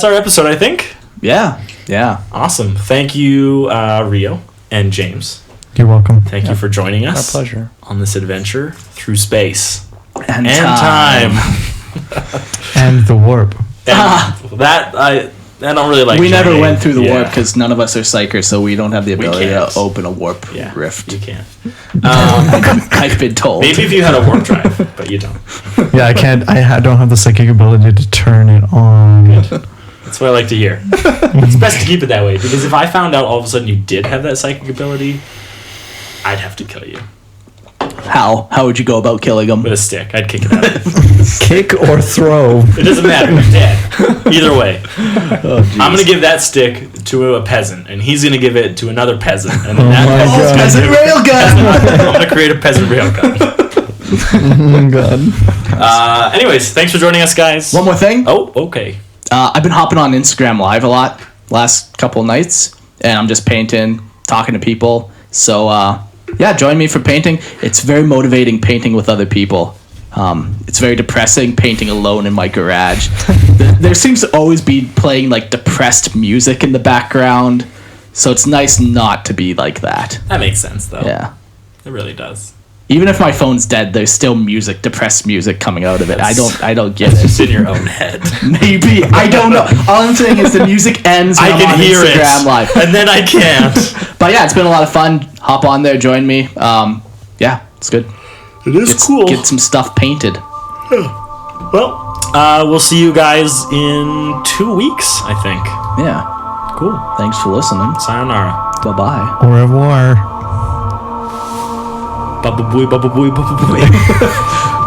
our episode, I think. Yeah. Yeah. Awesome. Thank you, Rio and James. You're welcome. Thank you for joining us. Our pleasure. On this adventure through space And time. And the warp. And that I don't really like. We never journeying. went through the warp because none of us are psychers, so we don't have the ability to can't. open a warp Yeah, rift. you can't. I've been told. Maybe if you had a warp drive, but you don't. Yeah, I can't. I don't have the psychic ability to turn it on. That's what I like to hear. It's best to keep it that way, because if I found out all of a sudden you did have that psychic ability, I'd have to kill you How would you go about killing them? with a stick. I'd kick it out. Kick or throw. It doesn't matter. You're dead. Either way. I'm going to give that stick to a peasant, and he's going to give it to another peasant, and then that God. Peasant railgun! I'm going to create a peasant railgun. Oh God. Anyways, thanks for joining us, guys. One more thing. Oh, okay. I've been hopping on Instagram Live a lot last couple nights, and I'm just painting, talking to people. So, yeah, join me for painting. It's very motivating painting with other people. It's very depressing painting alone in my garage. There seems to always be playing like depressed music in the background, so it's nice not to be like that. That makes sense, though. Yeah. It really does. Even if my phone's dead, there's still music, depressed music coming out of it. I don't get it. It's in your own head. Maybe. I don't know. All I'm saying is the music ends when I I'm can on hear Instagram it, Live. and then I can't. But yeah, it's been a lot of fun. Hop on there, join me. Yeah, it's good. It is cool. Get some stuff painted. Well, we'll see you guys in 2 weeks, I think. Yeah. Cool. Thanks for listening. Sayonara. Bye-bye. Au revoir. Baba booey, baba booey, baba booey.